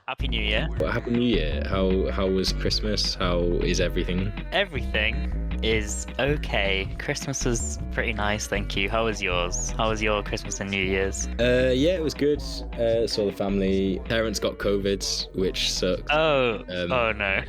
Happy New Year. Well, Happy New Year. How was Christmas? How is everything? Everything is okay. Christmas was pretty nice, thank you. How was yours? How was your Christmas and New Year's? Yeah, it was good. Saw the family. Parents got COVID, which sucked. Oh no.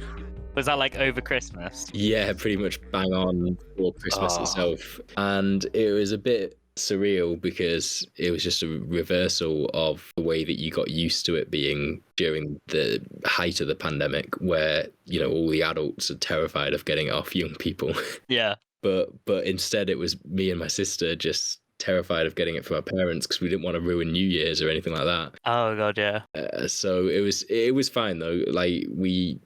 Was that like over Christmas? Yeah, pretty much bang on for Christmas itself. And it was a bit surreal because it was just a reversal of the way that you got used to it being during the height of the pandemic, where, all the adults are terrified of getting it off young people. Yeah. But instead it was me and my sister just terrified of getting it from our parents because we didn't want to ruin New Year's or anything like that. Oh god, yeah. So it was fine though. Like we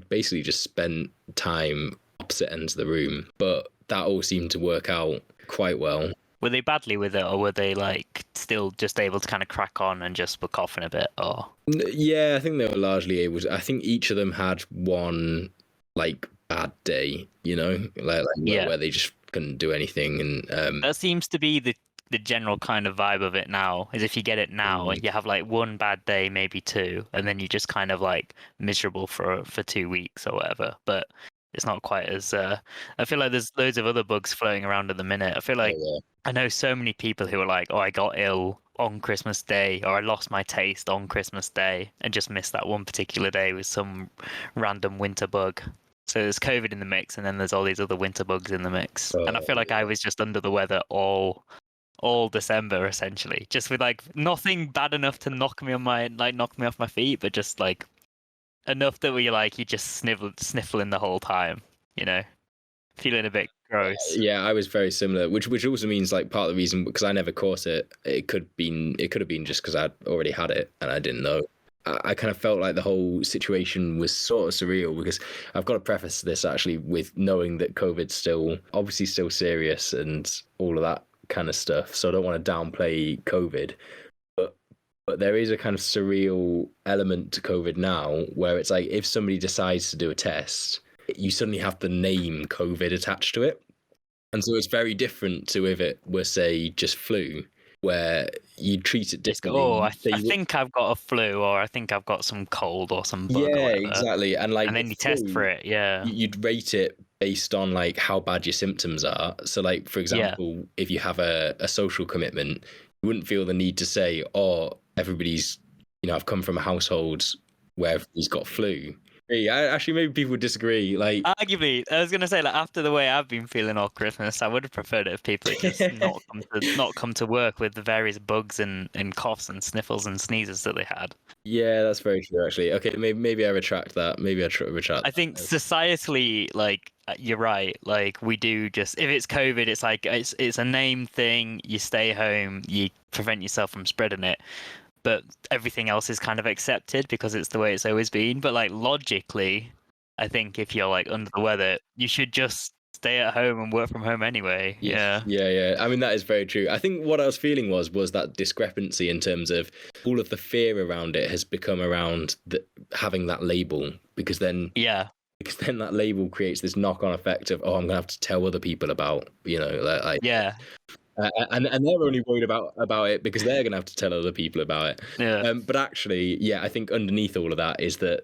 basically just spent time opposite ends of the room, but that all seemed to work out quite well. Were they badly with it, or were they like still just able to kind of crack on and just were coughing a bit? Or yeah, I think they were largely able to. I think each of them had one like bad day, where they just couldn't do anything, and that seems to be the general kind of vibe of it now. Is if you get it now and you have like one bad day, maybe two, and then you just kind of like miserable for 2 weeks or whatever. But it's not quite as. I feel like there's loads of other bugs floating around at the minute. I feel like I know so many people who are like, "Oh, I got ill on Christmas Day," or "I lost my taste on Christmas Day," and just missed that one particular day with some random winter bug. So there's COVID in the mix, and then there's all these other winter bugs in the mix. And I feel like I was just under the weather all December essentially, just with like nothing bad enough to knock me off my feet, but just like enough that you just sniffling the whole time, feeling a bit gross. Yeah, I was very similar, which also means like part of the reason, because I never caught it. It could have been just because I'd already had it and I didn't know. I kind of felt like the whole situation was sort of surreal, because I've got to preface this actually with knowing that COVID's obviously still serious and all of that kind of stuff. So I don't want to downplay COVID. But there is a kind of surreal element to COVID now, where it's like if somebody decides to do a test, you suddenly have the name COVID attached to it. And so it's very different to if it were, say, just flu, where you treat it differently. Oh, I think I've got a flu, or I think I've got some cold or some bug. Yeah, exactly. And then you test for it, yeah. You'd rate it based on like how bad your symptoms are. So like, for example, if you have a social commitment, you wouldn't feel the need to say, oh, everybody's, I've come from a household where everybody's got flu. Actually, maybe people would disagree. Like, arguably, I was gonna say, like, after the way I've been feeling all Christmas, I would have preferred it if people had just not come to work with the various bugs and coughs and sniffles and sneezes that they had. Yeah, that's very true. Actually, okay, maybe I retract that. I think societally, like, you're right. Like, we do just, if it's COVID, it's like it's a name thing. You stay home, you prevent yourself from spreading it. But everything else is kind of accepted because it's the way it's always been. But like logically, I think if you're like under the weather, you should just stay at home and work from home anyway. Yeah. I mean, that is very true. I think what I was feeling was that discrepancy in terms of all of the fear around it has become around having that label, because then that label creates this knock-on effect of, oh, I'm gonna have to tell other people about, and they're only worried about it because they're going to have to tell other people about it. Yeah. But actually, I think underneath all of that is that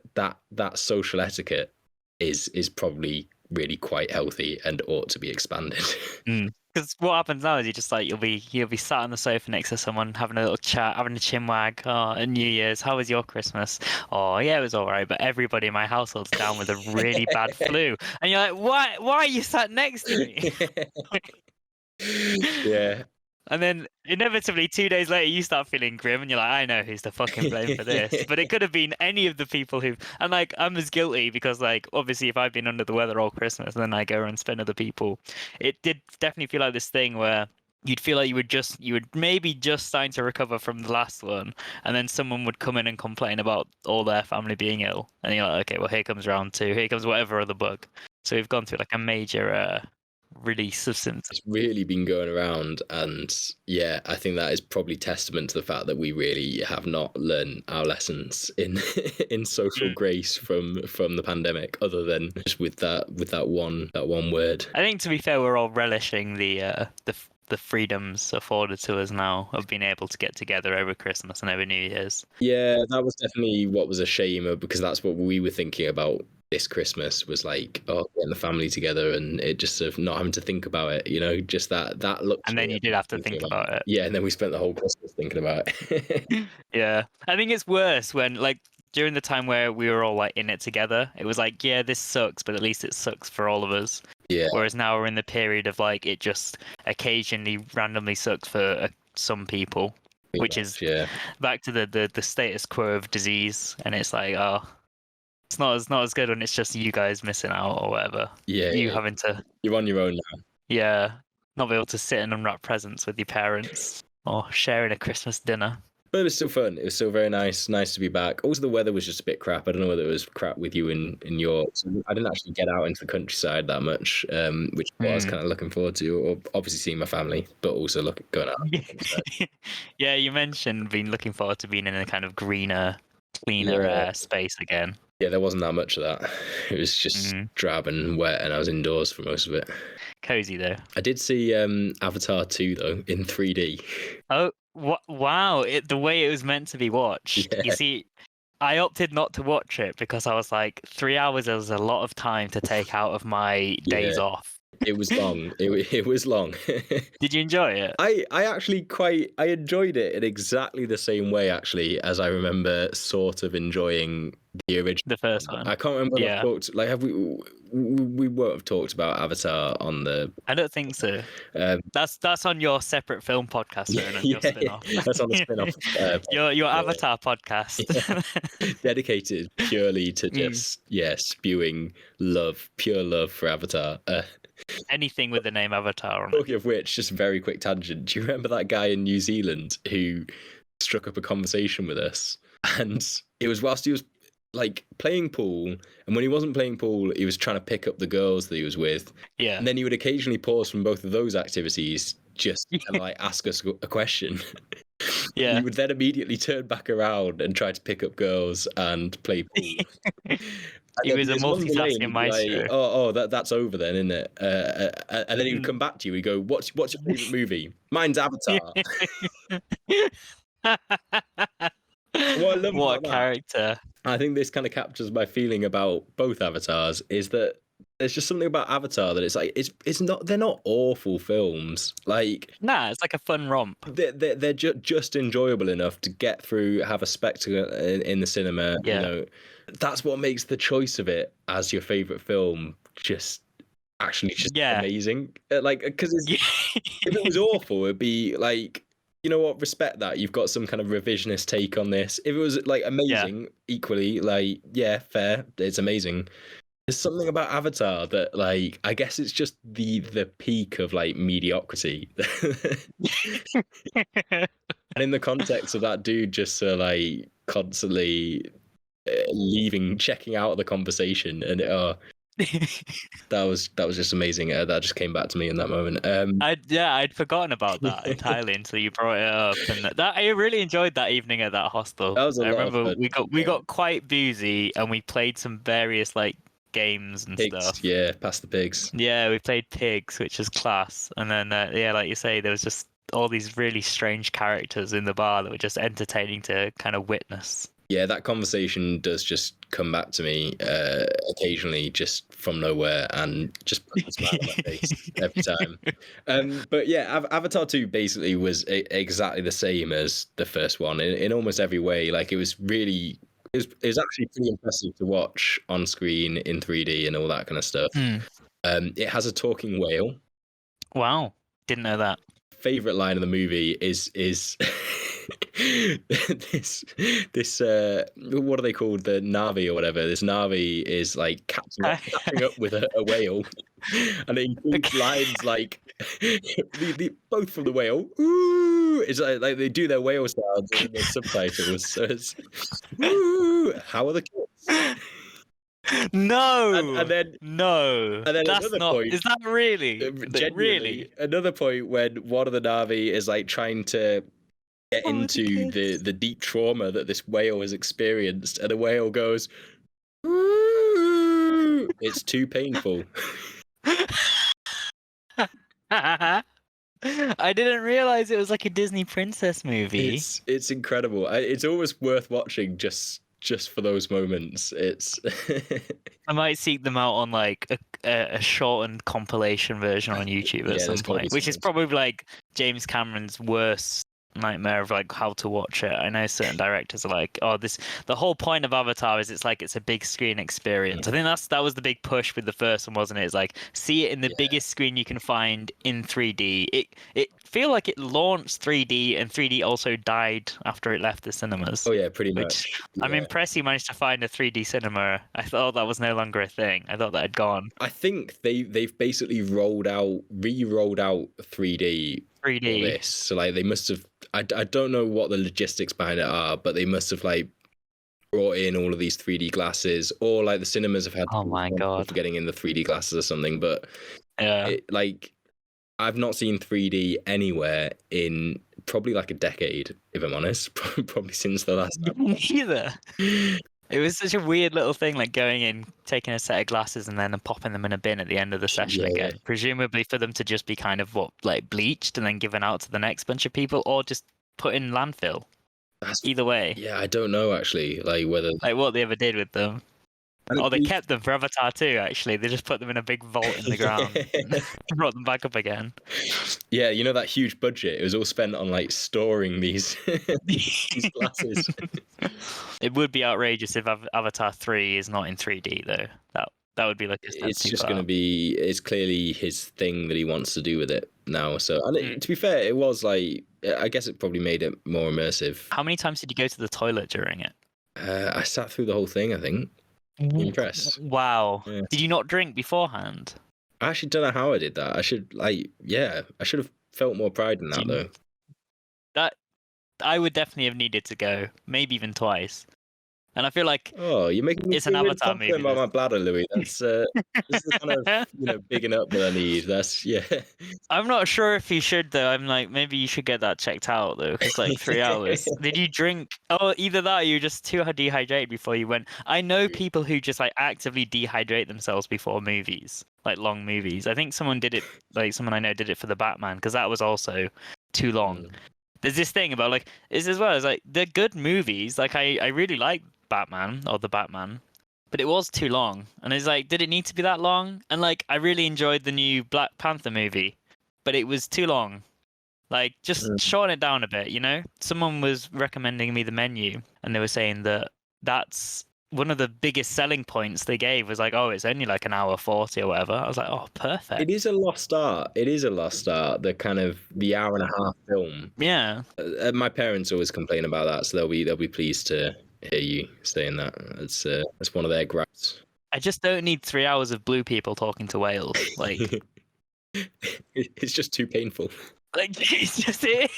social etiquette is probably really quite healthy and ought to be expanded. Because what happens now is you'll be sat on the sofa next to someone having a little chat, having a chinwag. Oh, at New Year's, how was your Christmas? Oh yeah, it was all right. But everybody in my household's down with a really bad flu, and you're like, why are you sat next to me? Yeah. And then inevitably 2 days later you start feeling grim and you're like, I know who's to fucking blame for this. But it could have been any of the people and like I'm as guilty, because like obviously if I've been under the weather all Christmas and then I go and spend other people, it did definitely feel like this thing where you'd feel like you would maybe just starting to recover from the last one, and then someone would come in and complain about all their family being ill, and you're like, okay, well here comes round two, here comes whatever other bug. So we've gone through like a major release of Simpsons. It's really been going around, and yeah, I think that is probably testament to the fact that we really have not learned our lessons in in social grace from the pandemic, other than just with that one word. I think, to be fair, we're all relishing the freedoms afforded to us now of being able to get together over Christmas and over New Year's. Yeah, that was definitely what was a shame, because that's what we were thinking about this Christmas, was like, oh, getting the family together, and it just sort of not having to think about it, you know, just that luxury. And then you did have to think about it. Yeah, and then we spent the whole Christmas thinking about it. Yeah, I think it's worse when, like, during the time where we were all like in it together, it was like, yeah, this sucks, but at least it sucks for all of us. Yeah. Whereas now we're in the period of like, it just occasionally randomly sucks for some people, which is back to the status quo of disease, and it's like, oh, it's not as good when it's just you guys missing out or whatever. Yeah, having to. You're on your own now. Yeah, not be able to sit and unwrap presents with your parents or sharing a Christmas dinner. But it was still fun. It was still very nice to be back. Also, the weather was just a bit crap. I don't know whether it was crap with you in York. So I didn't actually get out into the countryside that much, which I was kind of looking forward to. Or obviously seeing my family, but also going out. Yeah, you mentioned being looking forward to being in a kind of greener, cleaner space again. Yeah, there wasn't that much of that. It was just drab and wet, and I was indoors for most of it. Cozy though. I did see Avatar 2 though in 3D. Oh, wow! The way it was meant to be watched. Yeah. You see, I opted not to watch it because I was like, 3 hours is a lot of time to take out of my days off. It was long. It was long. Did you enjoy it? I actually I enjoyed it in exactly the same way, actually, as I remember sort of enjoying the original. The first one. I can't remember what I've talked, like, have we won't have talked about Avatar on the... I don't think so. That's on your separate film podcast, your spin-off. That's on the spin-off. Your Avatar podcast. Dedicated purely to just, spewing love, pure love for Avatar. Anything with the name Avatar on it. Talking of which, just a very quick tangent. Do you remember that guy in New Zealand who struck up a conversation with us? And it was whilst he was like playing pool, and when he wasn't playing pool, he was trying to pick up the girls that he was with. Yeah. And then he would occasionally pause from both of those activities just to like ask us a question. Yeah. He would then immediately turn back around and try to pick up girls and play pool. He was a multitasking maestro. Like, that's over then, isn't it? And then he would come back to you. He'd go, "What's your favorite movie?" "Mine's Avatar." What a character! I think this kind of captures my feeling about both Avatars. Is that there's just something about Avatar that it's like it's not. They're not awful films. Like, nah, it's like a fun romp. They're just enjoyable enough to get through, have a spectacle in the cinema. Yeah. You know, that's what makes the choice of it as your favorite film just amazing. Like, because if it was awful, it'd be like, you know what, respect that. You've got some kind of revisionist take on this. If it was like amazing, equally, like, yeah, fair, it's amazing. There's something about Avatar that, like, I guess it's just the peak of like mediocrity. And in the context of that dude just like constantly checking out of the conversation, and that was just amazing. That just came back to me in that moment. I'd forgotten about that entirely until you brought it up, and that I really enjoyed that evening at that hostel. That was I remember we got quite boozy, and we played some various like games and stuff. Yeah, Pass the Pigs. Yeah, we played Pigs, which is class. And then like you say, there was just all these really strange characters in the bar that were just entertaining to kind of witness. Yeah, that conversation does just come back to me occasionally, just from nowhere, and just puts a smile on my face every time. But yeah, Avatar 2 basically was exactly the same as the first one in almost every way. Like, it was actually pretty impressive to watch on screen in 3D and all that kind of stuff. It has a talking whale. Wow, didn't know that. Favorite line of the movie is this what are they called, the Navi or whatever. This Navi is like catching up with a whale, and it includes lines like both from the whale. Ooh, it's like they do their whale sounds in the subtitles. So it's, ooh, how are the kids? No, And then no, that's another not. point, Is that really? Really? genuinely, another point when one of the Na'vi is like trying to get Oh, the into kids. the deep trauma that this whale has experienced, and the whale goes, "Ooh." It's too painful. I didn't realize it was like a Disney princess movie. It's incredible. It's always worth watching just for those moments. It's I might seek them out on like a shortened compilation version on YouTube at yeah, some there's gotta be point, which is something. probably like James Cameron's worst nightmare of like how to watch it. I know certain directors are like, oh, the whole point of Avatar is it's a big screen experience. I think that was the big push with the first one, wasn't it? It's like see it in the Yeah. biggest screen you can find in 3D. It feel like it launched 3D and 3D also died after it left the cinemas. Oh yeah, pretty Which much. I'm Yeah. impressed you managed to find a 3D cinema. I thought that was no longer a thing. I thought that had gone. I think they've basically re-rolled out 3D for 3D. this. So like they must have. I don't know what the logistics behind it are, but they must have like brought in all of these 3D glasses, or like the cinemas have had Oh my God. for getting in the 3D glasses or something. But Yeah. like I've not seen 3D anywhere in probably like a decade, if I'm honest. Probably since the last time. Neither. It was such a weird little thing, like going in, taking a set of glasses, and then popping them in a bin at the end of the session Yeah. again. Presumably for them to just be kind of like bleached and then given out to the next bunch of people, or just put in landfill. Either way. Yeah, I don't know actually, like whether Like what they ever did with them. Oh, they kept them for Avatar 2, actually. They just put them in a big vault in the ground and brought them back up again. Yeah, you know that huge budget? It was all spent on like storing these these glasses. It would be outrageous if Avatar 3 is not in 3D, though. That would be like a step It's too just far. going to be. It's clearly his thing that he wants to do with it now. So, and to be fair, it was like I guess it probably made it more immersive. How many times did you go to the toilet during it? I sat through the whole thing. I think. Impressed. Wow. Yeah. Did you not drink beforehand? I actually don't know how I did that. I should I should have felt more pride in that though. That I would definitely have needed to go, maybe even twice. And I feel like you're making me it's an feel really Avatar confident movie. about my bladder, Louis. That's this is the kind of bigging up that I need. That's I'm not sure if you should though. I'm like maybe you should get that checked out though, because like 3 hours. Did you drink? Oh, either that or you were just too dehydrated before you went. I know people who just like actively dehydrate themselves before movies, like long movies. I think someone did it, like someone I know did it for the Batman, because that was also too long. There's this thing about like is as well as like they're good movies. Like I really like Batman or the Batman, but it was too long. And it's like, did it need to be that long? And like I really enjoyed the new Black Panther movie, but it was too long. Like just shorten it down a bit, you know? Someone was recommending me the menu and they were saying that that's one of the biggest selling points they gave was like, oh, it's only like an hour 40 or whatever. I was like, oh, perfect. It is a lost art. It is a lost art. The kind of the hour and a half film. Yeah. My parents always complain about that, so they'll be pleased to hear you saying that. It's one of their gripes. I just don't need 3 hours of blue people talking to whales. Like it's just too painful. Like it's just it.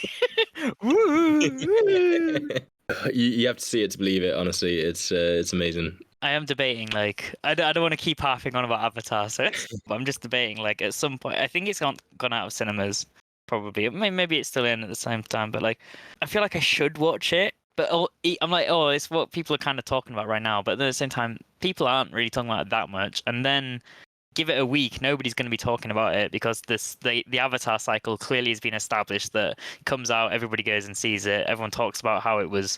Woo. You have to see it to believe it. Honestly, it's amazing. I am debating, like, I don't want to keep harping on about Avatar, so I'm just debating, like, at some point, I think it's gone out of cinemas, probably. Maybe it's still in at the same time, but, like, I feel like I should watch it, but I'm like, oh, it's what people are kind of talking about right now, but at the same time, people aren't really talking about it that much, and then give it a week, nobody's going to be talking about it, because the Avatar cycle clearly has been established that it comes out, everybody goes and sees it, everyone talks about how it was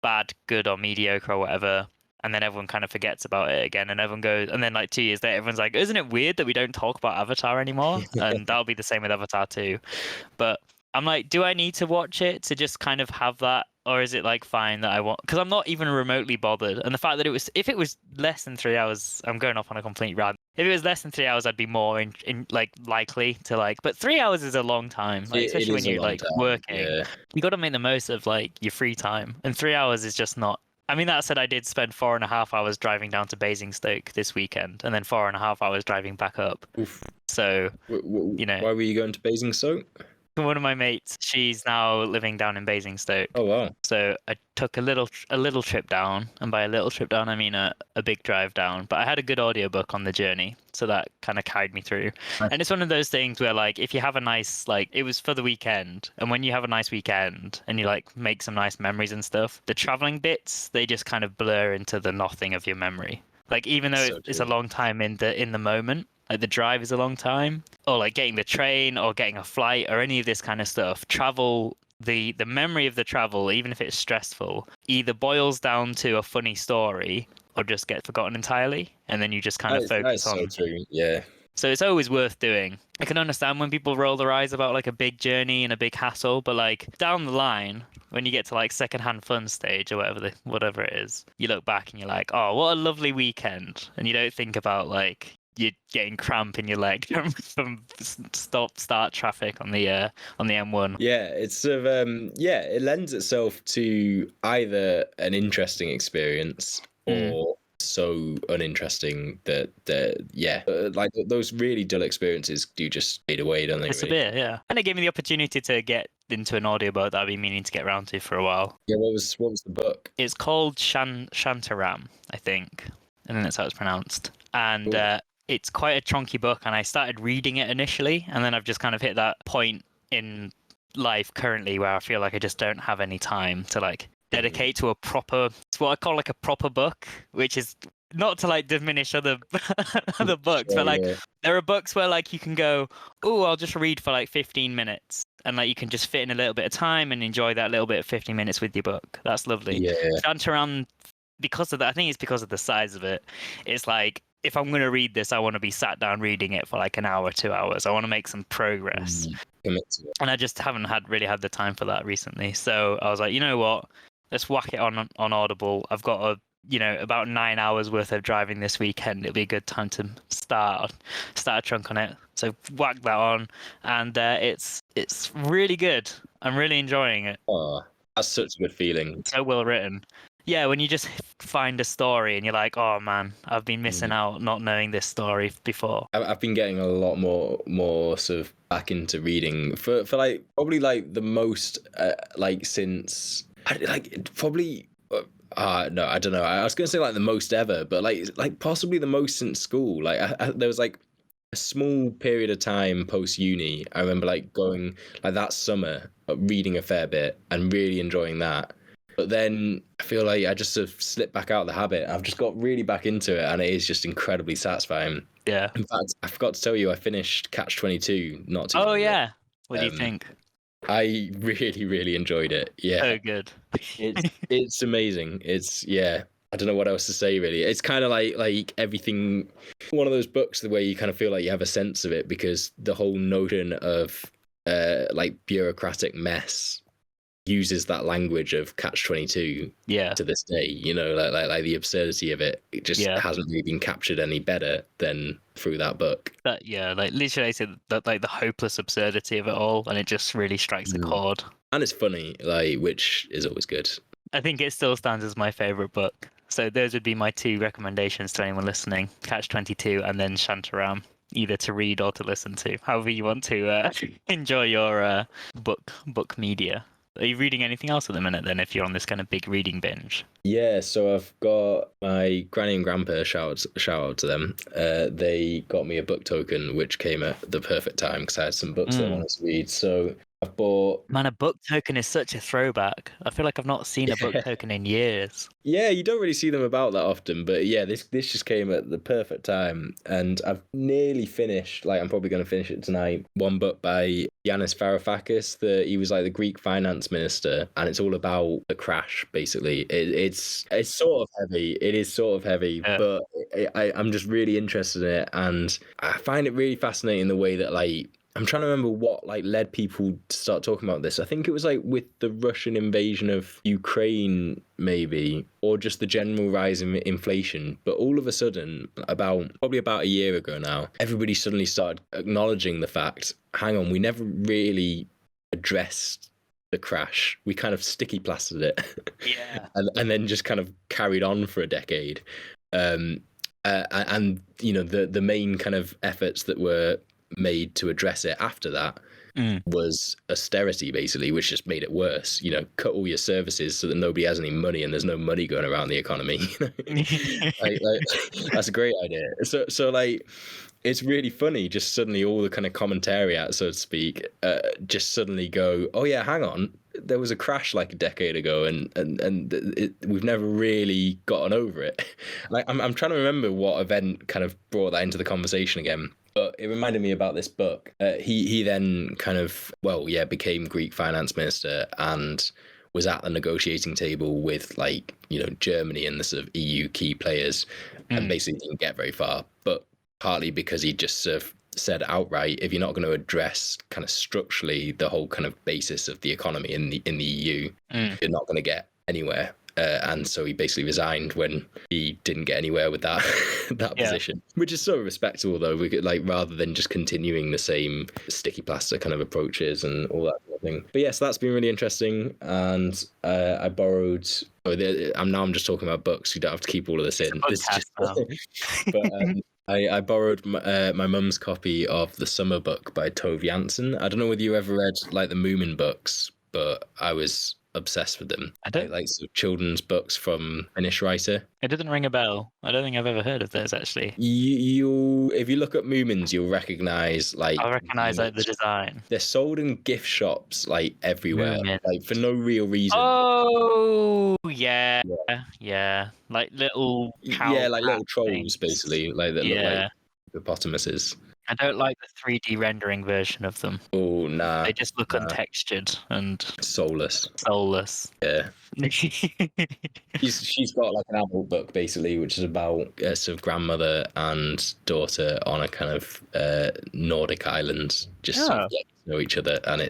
bad, good, or mediocre, or whatever. And then everyone kind of forgets about it again, and everyone goes, and then like 2 years later, everyone's like, "Isn't it weird that we don't talk about Avatar anymore?" And that'll be the same with Avatar 2. But I'm like, do I need to watch it to just kind of have that, or is it like fine that I want? Because I'm not even remotely bothered, and the fact that if it was less than 3 hours, I'm going off on a complete rant. If it was less than 3 hours, I'd be more in like likely to like. But 3 hours is a long time, like, especially when you're like working. Yeah. You got to make the most of like your free time, and 3 hours is just not. I mean, that said, I did spend 4.5 hours driving down to Basingstoke this weekend, and then 4.5 hours driving back up. Oof. So, you know, why were you going to Basingstoke? One of my mates, she's now living down in Basingstoke. Oh wow. So I took a little trip down, and by a little trip down, I mean a big drive down. But I had a good audiobook on the journey, so that kind of carried me through. Nice. And it's one of those things where, like, if you have a nice, like, it was for the weekend, and when you have a nice weekend and you like make some nice memories and stuff, the traveling bits, they just kind of blur into the nothing of your memory. Like, even though So it's a true. long time in the moment, like the drive is a long time, or like getting the train or getting a flight or any of this kind of stuff, travel, the memory of the travel, even if it's stressful, either boils down to a funny story or just get forgotten entirely, and then you just kind of That is focus so on. true. Yeah. So it's always worth doing. I can understand when people roll their eyes about like a big journey and a big hassle, but like down the line, when you get to like secondhand fun stage or whatever it is, you look back and you're like, oh, what a lovely weekend, and you don't think about like you're getting cramp in your leg from start traffic on the M1. Yeah, it's sort of yeah, it lends itself to either an interesting experience or so uninteresting that yeah, like those really dull experiences do just fade away, don't they? It's a Really? bit, yeah. And it gave me the opportunity to get into an audiobook that I've been meaning to get around to for a while. Yeah. What was the book? It's called Shantaram, I think. I think that's how it's pronounced. And Cool. it's quite a chunky book, and I started reading it initially, and then I've just kind of hit that point in life currently where I feel like I just don't have any time to like dedicate to it's what I call like a proper book, which is not to like diminish other other books, Sure, but like yeah. there are books where like you can go, oh, I'll just read for like 15 minutes. And like you can just fit in a little bit of time and enjoy that little bit of 15 minutes with your book. That's lovely. Yeah. Shantaram, because of that, I think it's because of the size of it. It's like if I'm going to read this, I want to be sat down reading it for like an hour, 2 hours. I want to make some progress, Commit to it. and I just haven't really had the time for that recently. So I was like, you know what? Let's whack it on Audible. I've got about 9 hours worth of driving this weekend. It'll be a good time to start a chunk on it. So whack that on, and it's really good. I'm really enjoying it. Oh, that's such a good feeling. So well written. Yeah, when you just find a story and you're like, oh man, I've been missing out not knowing this story before. I've been getting a lot more sort of back into reading for like probably like the most like since probably no, I don't know. I was gonna say like the most ever, but like possibly the most since school. Like there was like a small period of time post uni. I remember like going like that summer reading a fair bit and really enjoying that. But then I feel like I just sort of slipped back out of the habit. I've just got really back into it, and it is just incredibly satisfying. Yeah. In fact, I forgot to tell you, I finished Catch 22 not too long Oh ago. yeah. What do you Um, think? I really, really enjoyed it. Yeah, So good. it's amazing. It's yeah. I don't know what else to say really. It's kind of like everything. One of those books the way you kind of feel like you have a sense of it because the whole notion of like bureaucratic mess uses that language of Catch 22 Yeah. to this day. You know, like the absurdity of it. It just Yeah. hasn't really been captured any better than through that book. That yeah, like literally I said that like the hopeless absurdity of it all, and it just really strikes a chord. And it's funny, like which is always good. I think it still stands as my favorite book. So those would be my two recommendations to anyone listening: Catch 22 and then Shantaram, either to read or to listen to, however you want to enjoy your book media. Are you reading anything else at the minute then, if you're on this kind of big reading binge? Yeah, so I've got my granny and grandpa, shout out to them. They got me a book token, which came at the perfect time because I had some books that I wanted to read. So I've bought. Man, a book token is such a throwback. I feel like I've not seen a book token in years. Yeah, you don't really see them about that often, but yeah, this just came at the perfect time, and I've nearly finished. Like, I'm probably going to finish it tonight. One book by Yanis Varoufakis. He was like the Greek finance minister, and it's all about the crash. Basically, it's sort of heavy. It is sort of heavy, Yeah. but I'm just really interested in it, and I find it really fascinating the way that like. I'm trying to remember what like led people to start talking about this. I think it was like with the Russian invasion of Ukraine, maybe, or just the general rise in inflation. But all of a sudden, probably about a year ago now, everybody suddenly started acknowledging the fact, hang on, we never really addressed the crash. We kind of sticky plastered it. Yeah. and then just kind of carried on for a decade. And you know, the main kind of efforts that were made to address it after that was austerity, basically, which just made it worse. You know, cut all your services so that nobody has any money and there's no money going around the economy. like that's a great idea. So like, it's really funny. Just suddenly, all the kind of commentariat, so to speak, just suddenly go, "Oh yeah, hang on, there was a crash like a decade ago, and we've never really gotten over it." Like, I'm trying to remember what event kind of brought that into the conversation again. But it reminded me about this book. He then kind of, well, yeah, became Greek finance minister and was at the negotiating table with, like, you know, Germany and the sort of EU key players, and basically didn't get very far. But partly because he just sort of said outright, if you're not going to address kind of structurally the whole kind of basis of the economy in the EU, you're not going to get anywhere. And so he basically resigned when he didn't get anywhere with that position, which is so respectable, though. We could, like, rather than just continuing the same sticky plaster kind of approaches and all that kind of thing. But yes, that's been really interesting. And I borrowed. I'm just talking about books. You don't have to keep all of this in. This is just, but I borrowed my mum's copy of The Summer Book by Tove Jansson. I don't know whether you ever read, like, the Moomin books, but I was obsessed with them. I don't like sort of children's books from a Finnish writer. It doesn't ring a bell. I don't think I've ever heard of those, actually. You if you look at Moomins, you'll recognize, like, I recognize, like, the design. They're sold in gift shops, like, everywhere, like, for no real reason. Oh yeah. Like little like little trolls things, basically, like, that look like hippopotamuses. I don't like the 3D rendering version of them. Oh, nah. They just look untextured and soulless. Yeah. She's got, like, an adult book, basically, which is about a sort of grandmother and daughter on a kind of Nordic island, just sort of getting to know each other, and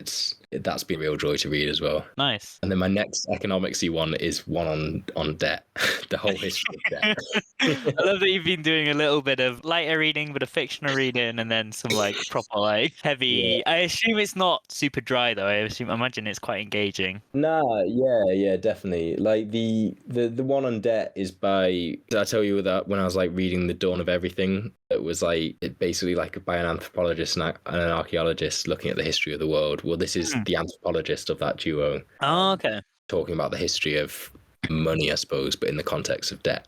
that's been a real joy to read as well. Nice. And then my next economicsy one is one on debt, the whole history of debt. I love that you've been doing a little bit of lighter reading, but a fictional reading, and then some, like, proper, like, heavy. I assume it's not super dry, though. I imagine it's quite engaging. Nah, yeah, definitely. Like, the one on debt is by. Did I tell you that when I was, like, reading The Dawn of Everything? It was, like, basically, like, by an anthropologist and an archaeologist looking at the history of the world. Well, this is the anthropologist of that duo. Oh, okay. Talking about the history of money, I suppose, but in the context of debt.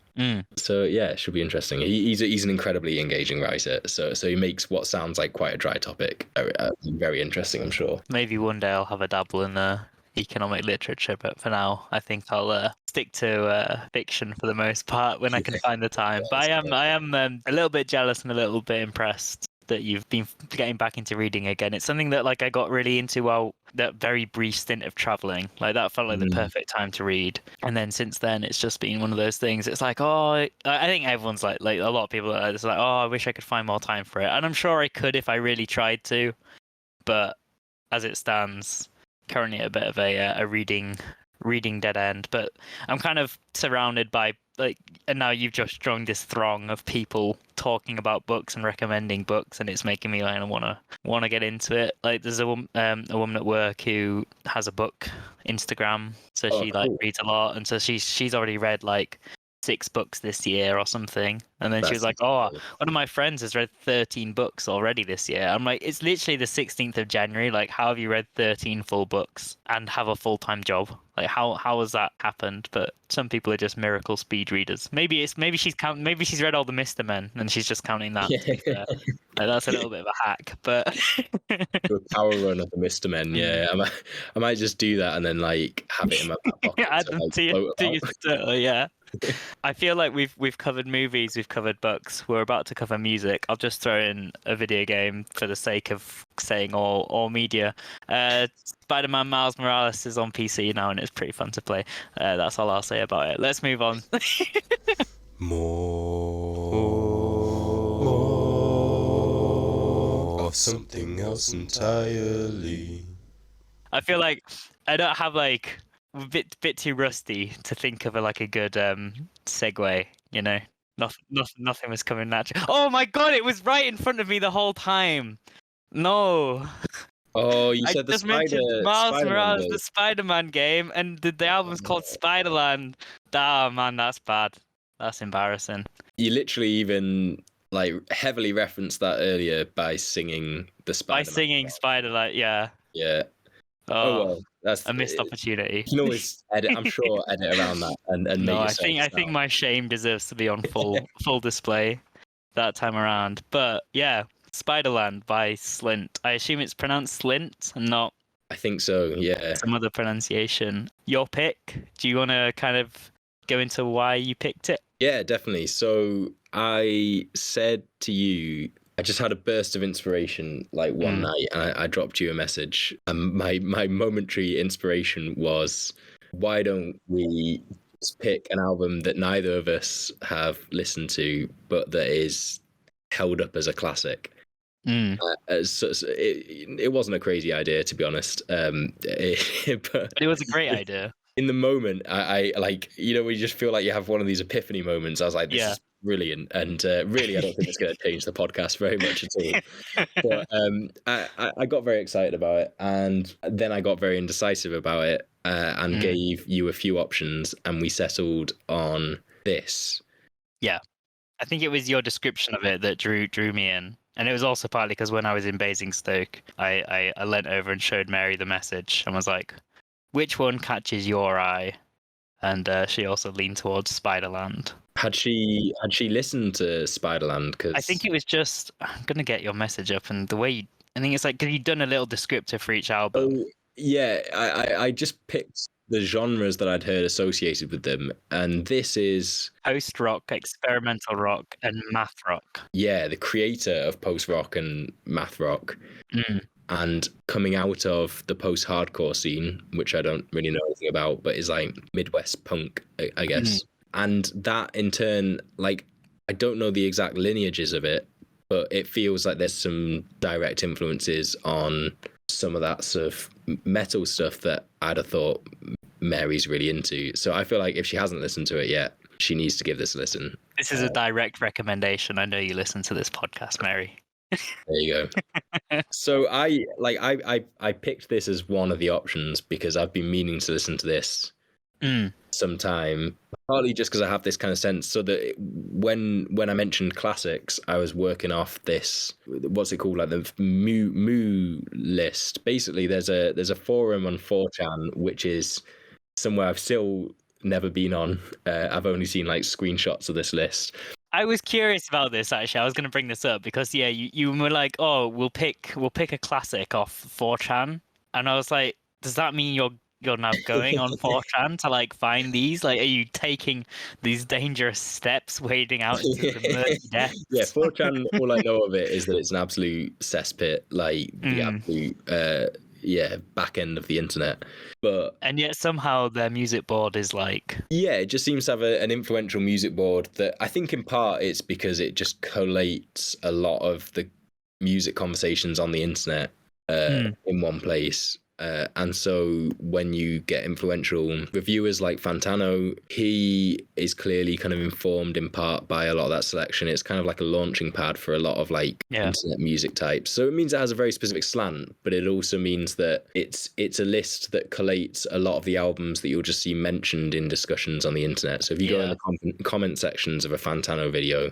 So yeah, it should be interesting. He's an incredibly engaging writer, so he makes what sounds like quite a dry topic very interesting, I'm sure. Maybe one day I'll have a dabble in economic literature, but for now I think I'll stick to fiction for the most part when I can find the time. But I am a little bit jealous and a little bit impressed that you've been getting back into reading again. It's something that, like, I got really into while that very brief stint of traveling. Like, that felt like the perfect time to read. And then since then, it's just been one of those things. It's like, I think everyone's like a lot of people are just like, I wish I could find more time for it. And I'm sure I could if I really tried to. But as it stands, currently a bit of a reading dead end. But I'm kind of surrounded by, like, and now you've just joined this throng of people talking about books and recommending books, and it's making me, like, want to get into it. Like, there's a woman at work who has a book Instagram, so she cool. Like, reads a lot, and so she's already read, like, 6 books this year or something, and then she was like, one of my friends has read 13 books already this year. I'm like, it's literally the 16th of January. Like, how have you read 13 full books and have a full-time job? Like, how has that happened? But some people are just miracle speed readers. Maybe she's read all the Mr. Men and she's just counting that. Like, that's a little bit of a hack, but a power run of the Mr. Men. Yeah, I might just do that and then, like, have it in my back pocket. Add them to your stuff, yeah. I feel like we've covered movies, we've covered books. We're about to cover music. I'll just throw in a video game for the sake of saying all media. Spider-Man Miles Morales is on PC now, and it's pretty fun to play. That's all I'll say about it. Let's move on. More of something else entirely. I feel like I don't have, like, a bit too rusty to think of a good segue, you know. Nothing was coming natural. Oh my god, it was right in front of me the whole time. No. Oh, you said the Miles Morales, the Spider-Man game, and the album's called Spiderland. Ah, man, that's bad. That's embarrassing. You literally even, like, heavily referenced that earlier by singing the By Spider-Man singing song. Spiderland, yeah. Yeah. Oh, Well, that's a missed opportunity. You can always edit. I'm sure edit around that and make No, yourself. I think my shame deserves to be on full display that time around. But yeah, Spiderland by Slint. I assume it's pronounced Slint and not I think so. Yeah. some other pronunciation. Your pick? Do you want to kind of go into why you picked it? Yeah, definitely. So I said to you, I just had a burst of inspiration like one night, and I dropped you a message. And my momentary inspiration was, why don't we just pick an album that neither of us have listened to, but that is held up as a classic? It wasn't a crazy idea, to be honest. But it was a great idea. In the moment, I like, when you just feel like you have one of these epiphany moments. I was like, this is brilliant, and really, I don't think it's going to change the podcast very much at all. But I got very excited about it, and then I got very indecisive about it, and gave you a few options, and we settled on this. Yeah, I think it was your description of it that drew me in. And it was also partly because when I was in Basingstoke, I leant over and showed Mary the message and was like, which one catches your eye? And she also leaned towards Spiderland. Had she listened to Spiderland? Cause I think it was just, I'm going to get your message up, and the way, I think it's like, because you'd done a little descriptor for each album. Oh, yeah, I just picked the genres that I'd heard associated with them, and this is Post-rock, experimental rock, and math rock. Yeah, the creator of post-rock and math rock, and coming out of the post-hardcore scene, which I don't really know anything about, but is like Midwest punk, I guess. And that in turn, like, I don't know the exact lineages of it, but it feels like there's some direct influences on some of that sort of metal stuff that I'd have thought Mary's really into. So I feel like if she hasn't listened to it yet, she needs to give this a listen. This is a direct recommendation. I know you listen to this podcast, Mary. There you go. So I picked this as one of the options because I've been meaning to listen to this sometime, partly just because I have this kind of sense. So that when I mentioned classics, I was working off this, what's it called, like the moo list. Basically, there's a forum on 4chan, which is somewhere I've still never been on. I've only seen like screenshots of this list. I was curious about this, actually. I was going to bring this up because you were like, oh, we'll pick a classic off 4chan, and I was like, does that mean you're now going on 4chan to like find these? Like, are you taking these dangerous steps, wading out into the murky depths? Yeah, 4chan. All I know of it is that it's an absolute cesspit, like the absolute back end of the internet. And yet somehow their music board is like, it just seems to have an influential music board that I think in part it's because it just collates a lot of the music conversations on the internet in one place. And so when you get influential reviewers like Fantano, he is clearly kind of informed in part by a lot of that selection. It's kind of like a launching pad for a lot of like internet music types. So it means it has a very specific slant, but it also means that it's a list that collates a lot of the albums that you'll just see mentioned in discussions on the internet. So if you go in the comment sections of a Fantano video,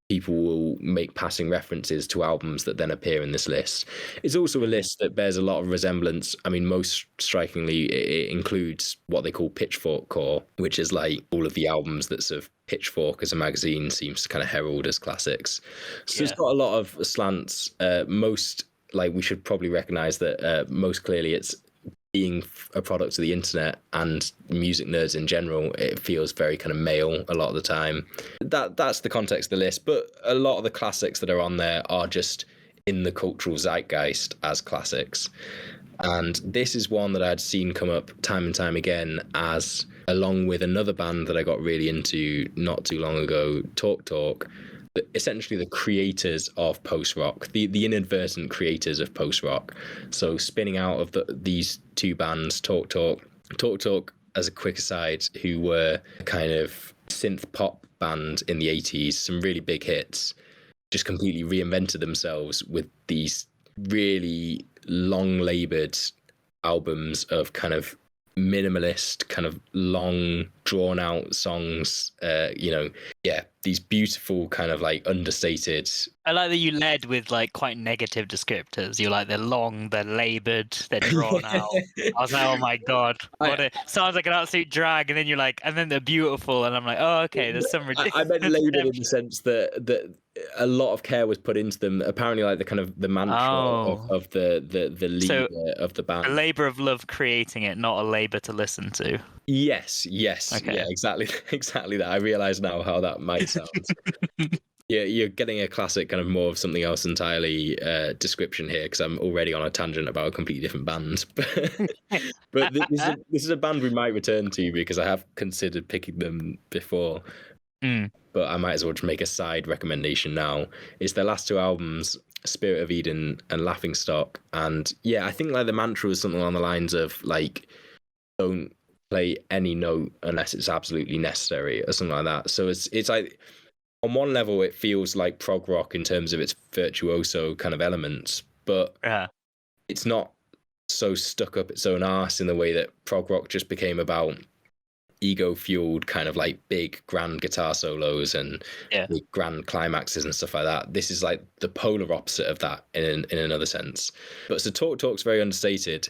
people will make passing references to albums that then appear in this list. It's also a list that bears a lot of resemblance. I mean, most strikingly, it includes what they call Pitchfork Core, which is like all of the albums that sort of Pitchfork as a magazine seems to kind of herald as classics. So it's got a lot of slants. Most, like, we should probably recognize that most clearly it's being a product of the internet and music nerds in general, it feels very kind of male a lot of the time. That's the context of the list, but a lot of the classics that are on there are just in the cultural zeitgeist as classics. And this is one that I'd seen come up time and time again as, along with another band that I got really into not too long ago, Talk, essentially the creators of post-rock, the inadvertent creators of post-rock. So spinning out of these two bands, Talk, as a quick aside, who were a kind of synth pop band in the 80s, some really big hits, just completely reinvented themselves with these really long-laboured albums of kind of minimalist, kind of long, drawn out songs. These beautiful kind of like understated. I like that you led with like quite negative descriptors. You're like, they're long, they're laboured, they're drawn out. I was like, oh my god, sounds like an absolute drag. And then you're like, and then they're beautiful, and I'm like, oh okay, there's some I meant laboured in the sense that a lot of care was put into them. Apparently, like the kind of the mantra of the leader of the band. A labour of love creating it, not a labour to listen to. Yes, Okay. yeah, exactly that. I realise now how that might sound. Yeah, you're getting a classic kind of more of something else entirely description here, because I'm already on a tangent about a completely different band. But this is a band we might return to, because I have considered picking them before. But I might as well just make a side recommendation now. It's their last two albums, Spirit of Eden and Laughingstock. And yeah, I think like the mantra was something along the lines of like, don't play any note unless it's absolutely necessary, or something like that. So it's like, on one level, it feels like prog rock in terms of its virtuoso kind of elements, but it's not so stuck up its own arse in the way that prog rock just became about ego-fueled kind of like big grand guitar solos and big grand climaxes and stuff like that. This is like the polar opposite of that in another sense. But so Talk's very understated.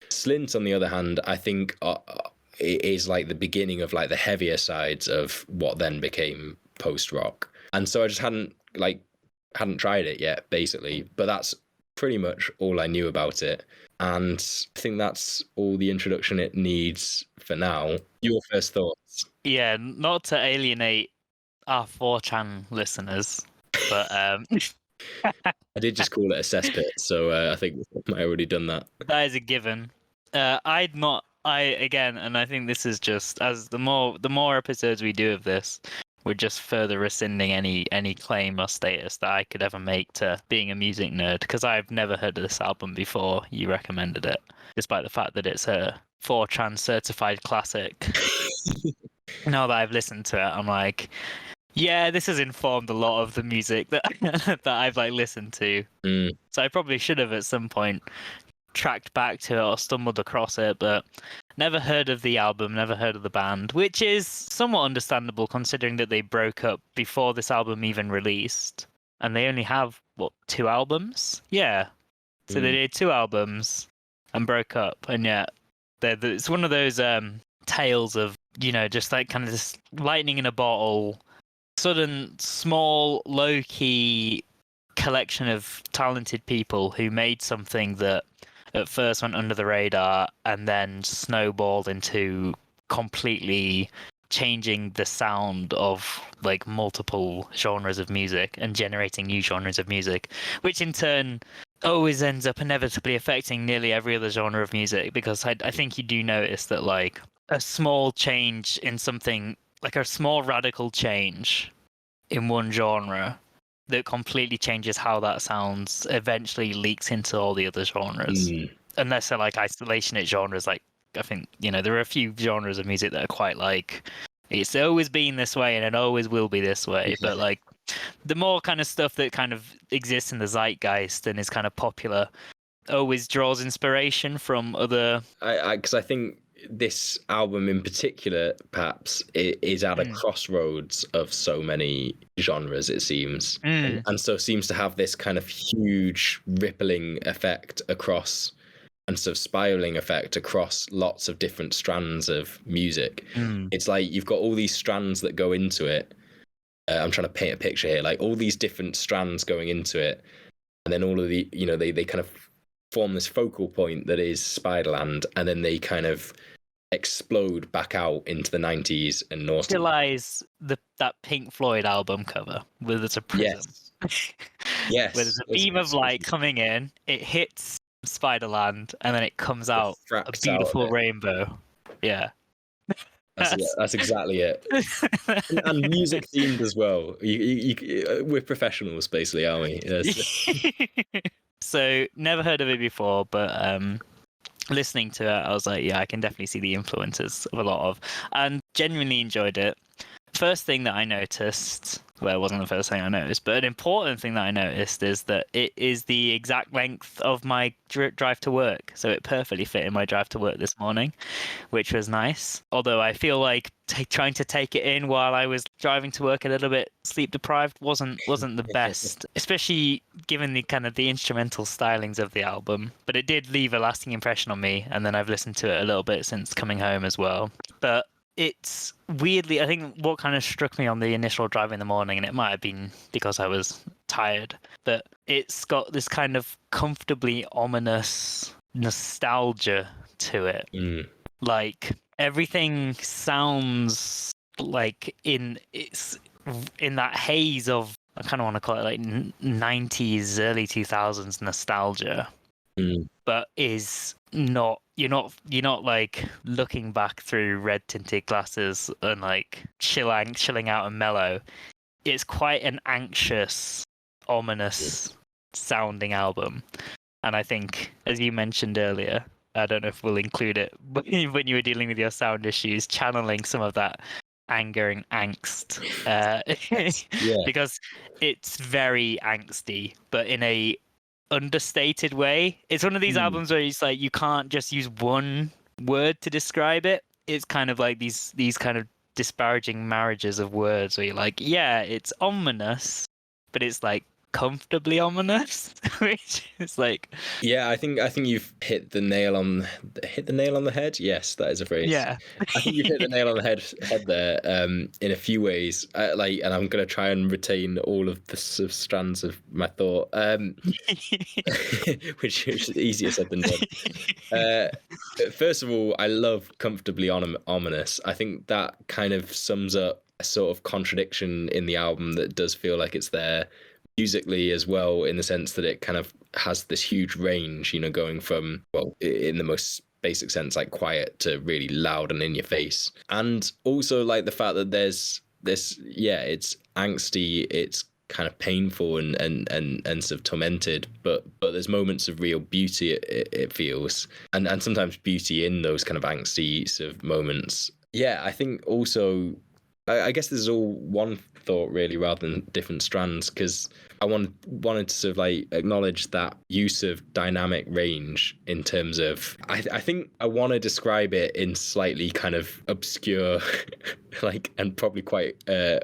Slint, on the other hand, I think it is like the beginning of like the heavier sides of what then became post-rock. And so I just hadn't tried it yet, basically. But that's pretty much all I knew about it. And I think that's all the introduction it needs for now. Your first thoughts? Yeah, not to alienate our 4chan listeners, but I did just call it a cesspit, so I think I might have already done that. That is a given. And I think this is just, as the more episodes we do of this, we're just further rescinding any claim or status that I could ever make to being a music nerd, because I've never heard of this album before you recommended it, despite the fact that it's a 4chan certified classic. Now that I've listened to it, I'm like, yeah, this has informed a lot of the music that that I've like listened to. So I probably should have at some point tracked back to it or stumbled across it, but never heard of the album, never heard of the band, which is somewhat understandable considering that they broke up before this album even released, and they only have 2 albums. Yeah, so they did 2 albums and broke up, and yet it's one of those tales of, you know, just like kind of this lightning in a bottle, sudden small low-key collection of talented people who made something that at first went under the radar and then snowballed into completely changing the sound of like multiple genres of music and generating new genres of music, which in turn always ends up inevitably affecting nearly every other genre of music, because I think you do notice that like a small change in something, like a small radical change in one genre that completely changes how that sounds eventually leaks into all the other genres. Unless they're like isolationist genres, like I think, you know, there are a few genres of music that are quite like, it's always been this way and it always will be this way. But like the more kind of stuff that kind of exists in the zeitgeist and is kind of popular always draws inspiration from other. Because I think this album in particular, perhaps, is at a crossroads of so many genres, it seems. And so seems to have this kind of huge rippling effect across, and sort of spiraling effect across lots of different strands of music. It's like you've got all these strands that go into it. I'm trying to paint a picture here, like all these different strands going into it, and then all of the, you know, they kind of form this focal point that is Spiderland, and then they kind of explode back out into the 90s and North. Utilize that Pink Floyd album cover where there's a prism. Yes. Where there's a beam of light coming in, it hits Spiderland, and then it comes out a beautiful rainbow. Yeah. That's exactly it. And music themed as well. We're professionals, basically, aren't we? Yes. So never heard of it before, but listening to it, I was like, yeah, I can definitely see the influences of a lot of, and genuinely enjoyed it. First thing that I noticed Well, it wasn't the first thing I noticed, but an important thing that I noticed is that it is the exact length of my drive to work. So it perfectly fit in my drive to work this morning, which was nice. Although I feel like trying to take it in while I was driving to work a little bit sleep deprived wasn't the best, especially given the kind of the instrumental stylings of the album. But it did leave a lasting impression on me, and then I've listened to it a little bit since coming home as well. But it's weirdly, I think what kind of struck me on the initial drive in the morning, and it might have been because I was tired, but it's got this kind of comfortably ominous nostalgia to it. Like everything sounds like it's in that haze of, I kind of want to call it like 90s, early 2000s nostalgia, but is not. You're not like looking back through red tinted glasses and like chilling out and mellow. It's quite an anxious, ominous sounding album, and I think, as you mentioned earlier, I don't know if we'll include it, but when you were dealing with your sound issues, channeling some of that anger and angst, because it's very angsty, but in a understated way. It's one of these albums where it's like you can't just use one word to describe it. It's kind of like these kind of disparaging marriages of words where you're like, yeah, it's ominous, but it's like comfortably ominous, which is like, yeah, I think you've hit the nail on the head. Yes, that is a phrase. yeah. I think you've hit the nail on the head there, in a few ways. And I'm gonna try and retain all of the sort of strands of my thought, which is easier said than done. First of all, I love comfortably ominous. I think that kind of sums up a sort of contradiction in the album that does feel like it's there musically as well, in the sense that it kind of has this huge range, going from, well, in the most basic sense, like quiet to really loud and in your face. And also like the fact that there's this, it's angsty, it's kind of painful and sort of tormented, but there's moments of real beauty, it feels, and sometimes beauty in those kind of angsty sort of moments. Yeah, I think also, I guess this is all one thought really, rather than different strands, because I wanted to sort of like acknowledge that use of dynamic range in terms of, I think I want to describe it in slightly kind of obscure like, and probably quite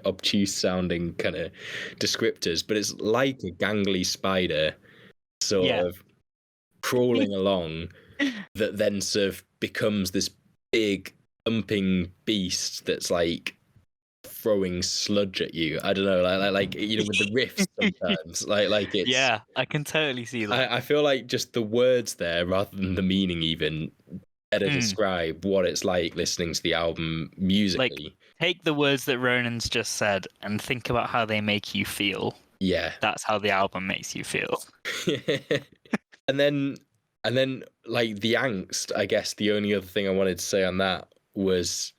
obtuse sounding kind of descriptors, but it's like a gangly spider sort of crawling along that then sort of becomes this big thumping beast that's like throwing sludge at you. I don't know, like with the riffs sometimes, like it's. Yeah, I can totally see that. I feel like just the words there, rather than the meaning, even better describe what it's like listening to the album musically. Like, take the words that Ronan's just said and think about how they make you feel. Yeah, that's how the album makes you feel. and then like the angst. I guess the only other thing I wanted to say on that was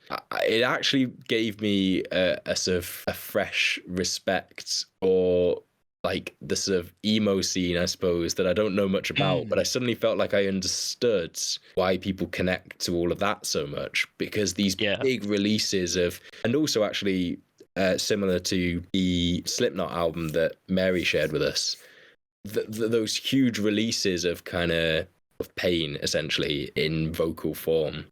it actually gave me a sort of a fresh respect for like the sort of emo scene, I suppose, that I don't know much about, but I suddenly felt like I understood why people connect to all of that so much, because these big releases of, and also actually similar to the Slipknot album that Mary shared with us, those huge releases of kind of pain, essentially, in vocal form.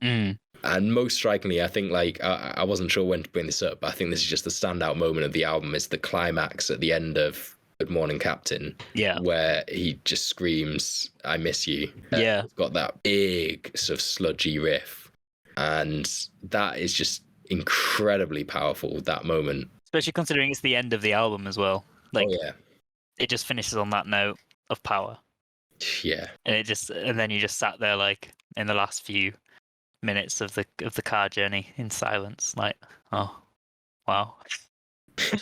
And most strikingly, I think, like, I wasn't sure when to bring this up, but I think this is just the standout moment of the album. It's the climax at the end of Good Morning Captain, where he just screams, "I miss you." It's got that big sort of sludgy riff, and that is just incredibly powerful, that moment. Especially considering it's the end of the album as well. Like, it just finishes on that note of power. Yeah. And then you just sat there, like, in the last few minutes of the car journey in silence, like, oh wow.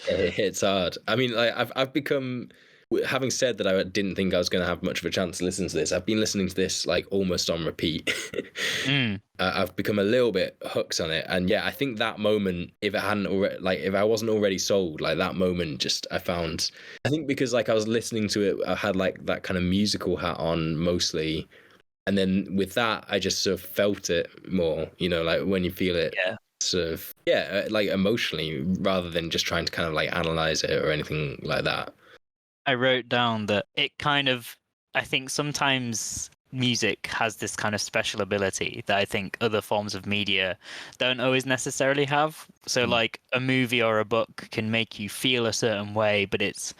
It's hard. I mean, like, I've become, having said that I didn't think I was going to have much of a chance to listen to this, I've been listening to this like almost on repeat. I've become a little bit hooked on it, and I think that moment, if it hadn't already, like, if I wasn't already sold, like, that moment just, I think because like I was listening to it, I had like that kind of musical hat on mostly. And then with that, I just sort of felt it more, like when you feel it sort of like emotionally, rather than just trying to kind of like analyze it or anything like that. I wrote down that it kind of, I think sometimes music has this kind of special ability that I think other forms of media don't always necessarily have. So like a movie or a book can make you feel a certain way, but it's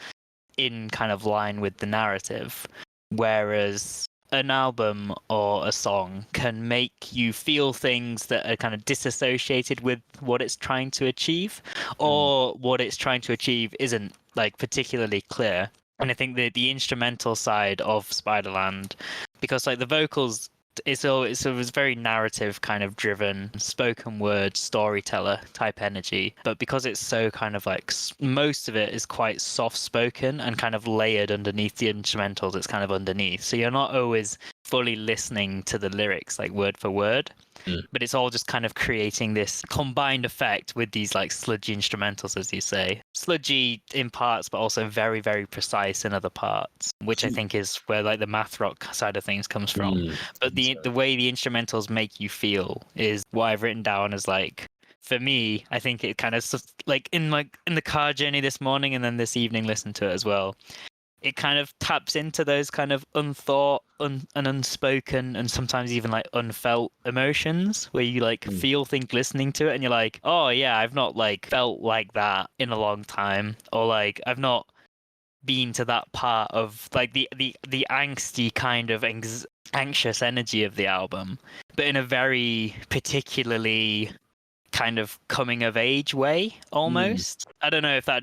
in kind of line with the narrative. Whereas an album or a song can make you feel things that are kind of disassociated with what it's trying to achieve, or what it's trying to achieve isn't like particularly clear. And I think that the instrumental side of Spiderland, because like the vocals, it was very narrative kind of driven, spoken word storyteller type energy, but because it's so kind of like most of it is quite soft spoken and kind of layered underneath the instrumentals, it's kind of underneath, so you're not always fully listening to the lyrics like word for word, but it's all just kind of creating this combined effect with these like sludgy instrumentals, as you say, sludgy in parts but also very, very precise in other parts, which I think is where like the math rock side of things comes from. But the way the instrumentals make you feel is what I've written down as like, for me, I think it kind of like in the car journey this morning and then this evening listen to it as well, it kind of taps into those kind of unthought and unspoken and sometimes even like unfelt emotions where you like feel things listening to it and you're like, oh yeah, I've not like felt like that in a long time, or like I've not been to that part of like the angsty kind of anxious energy of the album, but in a very particularly kind of coming of age way almost. I don't know if that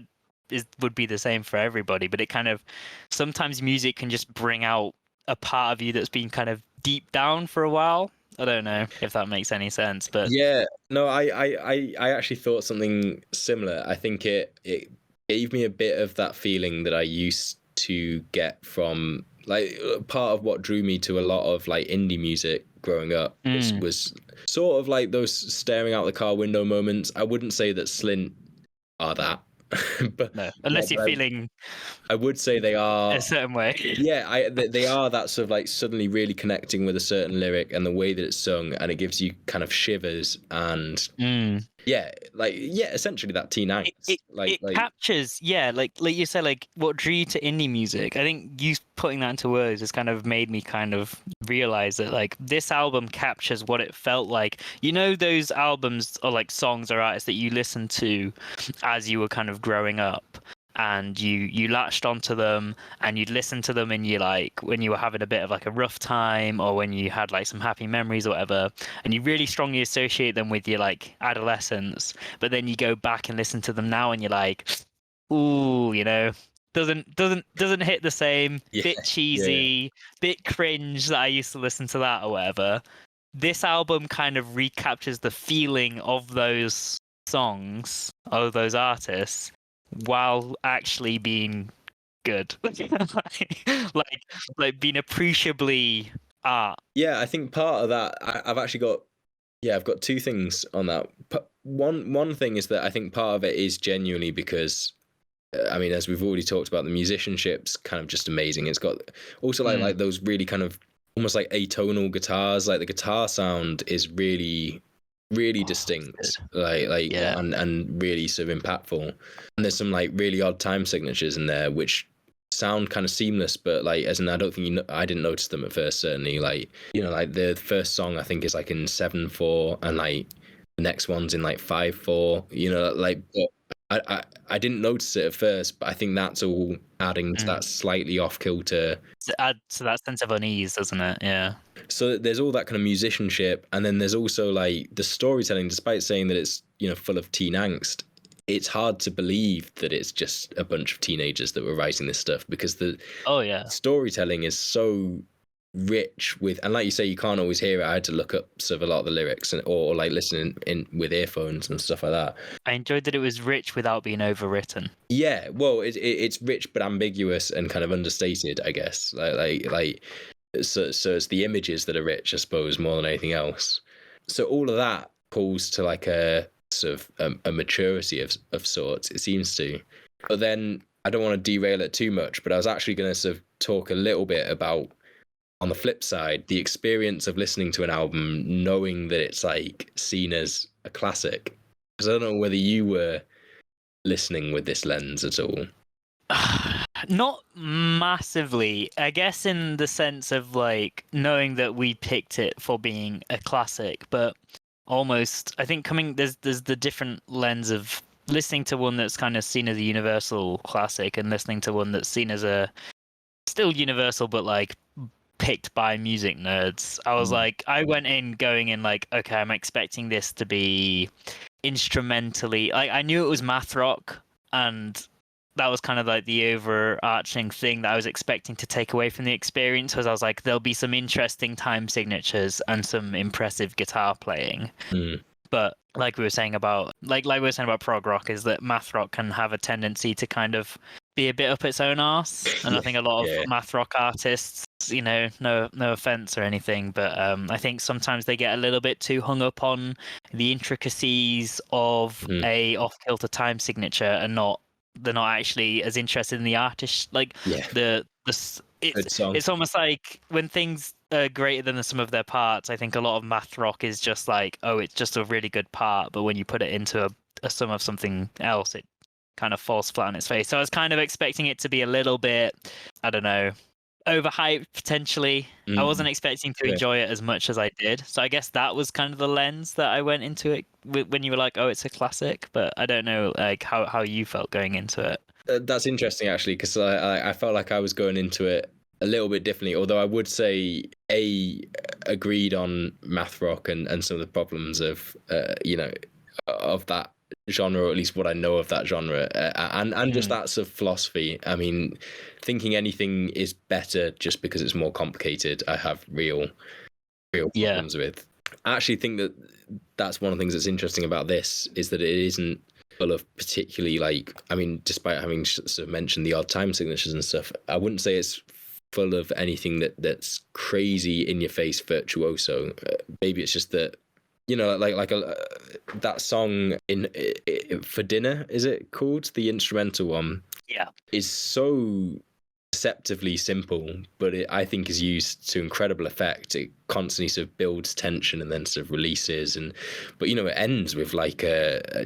would be the same for everybody, but it kind of, sometimes music can just bring out a part of you that's been kind of deep down for a while. I don't know if that makes any sense, but yeah, no, I actually thought something similar. I think it gave me a bit of that feeling that I used to get from like part of what drew me to a lot of like indie music growing up was sort of like those staring out the car window moments. I wouldn't say that Slint are that. But no, unless you're feeling, I would say they are a certain way. Yeah, they are that sort of like suddenly really connecting with a certain lyric and the way that it's sung, and it gives you kind of shivers and essentially that teen angst. It captures, like you said, like what drew you to indie music. I think you putting that into words has kind of made me kind of realize that like this album captures what it felt like. You know, those albums or like songs or artists that you listened to as you were kind of growing up, and you latched onto them and you'd listen to them and you like when you were having a bit of like a rough time or when you had like some happy memories or whatever, and you really strongly associate them with your like adolescence, but then you go back and listen to them now and you're like, ooh, you know, doesn't hit the same, bit cheesy, bit cringe that I used to listen to that or whatever. This album kind of recaptures the feeling of those songs, of those artists, while actually being good. like being appreciably art. Yeah, I think part of that, I've actually got, I've got two things on that. One thing is that I think part of it is genuinely because, I mean, as we've already talked about, the musicianship's kind of just amazing. It's got also like those really kind of almost like atonal guitars. Like the guitar sound is really distinct, and really sort of impactful. And there's some like really odd time signatures in there which sound kind of seamless, but like as in I don't think I didn't notice them at first. Certainly, like, you know, like the first song I think is like in 7/4, and like the next one's in like 5/4. You know, like I didn't notice it at first, but I think that's all adding to that slightly off kilter. To add to that sense of unease, doesn't it? Yeah. So there's all that kind of musicianship, and then there's also like the storytelling. Despite saying that it's, you know, full of teen angst, it's hard to believe that it's just a bunch of teenagers that were writing this stuff, because the storytelling is so rich with, and like you say, you can't always hear it. I had to look up sort of a lot of the lyrics or like listen in with earphones and stuff like that. I enjoyed that it was rich without being overwritten. Yeah, well, it's rich but ambiguous and kind of understated, I guess. Like so it's the images that are rich, I suppose, more than anything else. So all of that calls to like a sort of a maturity of sorts, it seems to. But then I don't want to derail it too much, but I was actually going to sort of talk a little bit about, on the flip side, the experience of listening to an album knowing that it's like seen as a classic? Because I don't know whether you were listening with this lens at all. Not massively, I guess, in the sense of like knowing that we picked it for being a classic, but almost I think there's the different lens of listening to one that's kind of seen as a universal classic and listening to one that's seen as a still universal but like picked by music nerds. I was like, I went in going in like, okay, I'm expecting this to be instrumentally, like I knew it was math rock, and that was kind of like the overarching thing that I was expecting to take away from the experience. Was I was like, there'll be some interesting time signatures and some impressive guitar playing. But like we were saying about prog rock, is that math rock can have a tendency to kind of be a bit up its own arse, and I think a lot of math rock artists, you know, no offense or anything, but I think sometimes they get a little bit too hung up on the intricacies of a off-kilter time signature, and they're not actually as interested in the artist. Like it's almost like when things are greater than the sum of their parts. I think a lot of math rock is just like, oh, it's just a really good part, but when you put it into a sum of something else, it kind of falls flat on its face. So I was kind of expecting it to be a little bit, I don't know, overhyped potentially. I wasn't expecting to enjoy it as much as I did. So I guess that was kind of the lens that I went into it with, when you were like, oh, it's a classic. But I don't know like how you felt going into it. That's interesting actually, because I felt like I was going into it a little bit differently, although I would say agreed on math rock and some of the problems of of that genre, or at least what I know of that genre, and just that sort of philosophy. I mean, thinking anything is better just because it's more complicated, I have real problems with. I actually think that's one of the things that's interesting about this, is that it isn't full of particularly, like, I mean, despite having sort of mentioned the odd time signatures and stuff, I wouldn't say it's full of anything that's crazy in your face virtuoso. Maybe it's just that, you know, like that song in For Dinner, is it called, the instrumental one? Yeah, is so deceptively simple, but I think is used to incredible effect. It constantly sort of builds tension and then sort of releases, but you know, it ends with like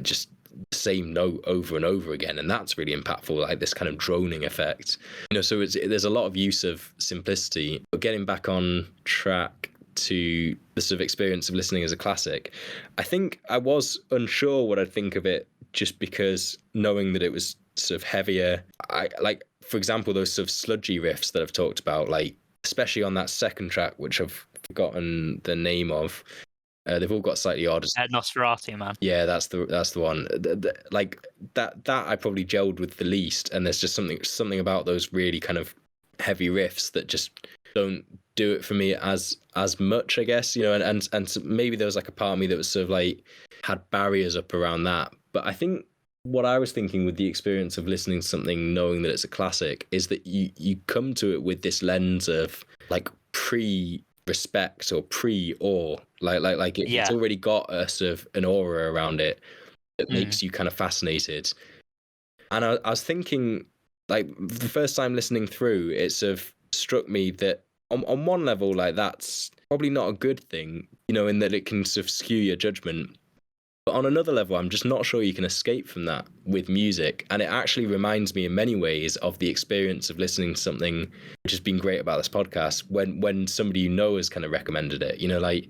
just the same note over and over again, and that's really impactful, like this kind of droning effect. You know, so there's a lot of use of simplicity. But getting back on track to the sort of experience of listening as a classic, I think I was unsure what I'd think of it, just because knowing that it was sort of heavier. I like, for example, those sort of sludgy riffs that I've talked about, like especially on that second track, which I've forgotten the name of. They've all got slightly odd. Nosferatu, man. Yeah, that's the one. Like that I probably gelled with the least, and there's just something about those really kind of heavy riffs that just don't do it for me as much, I guess, you know, and so maybe there was like a part of me that was sort of like had barriers up around that. But I think what I was thinking with the experience of listening to something, knowing that it's a classic, is that you come to it with this lens of like pre-respect or pre-awe, like it's already got a sort of an aura around it that makes you kind of fascinated. And I was thinking, like, the first time listening through, it sort of struck me that on one level, like, that's probably not a good thing, you know, in that it can sort of skew your judgment. But on another level, I'm just not sure you can escape from that with music. And it actually reminds me in many ways of the experience of listening to something which has been great about this podcast, when somebody you know has kind of recommended it, you know, like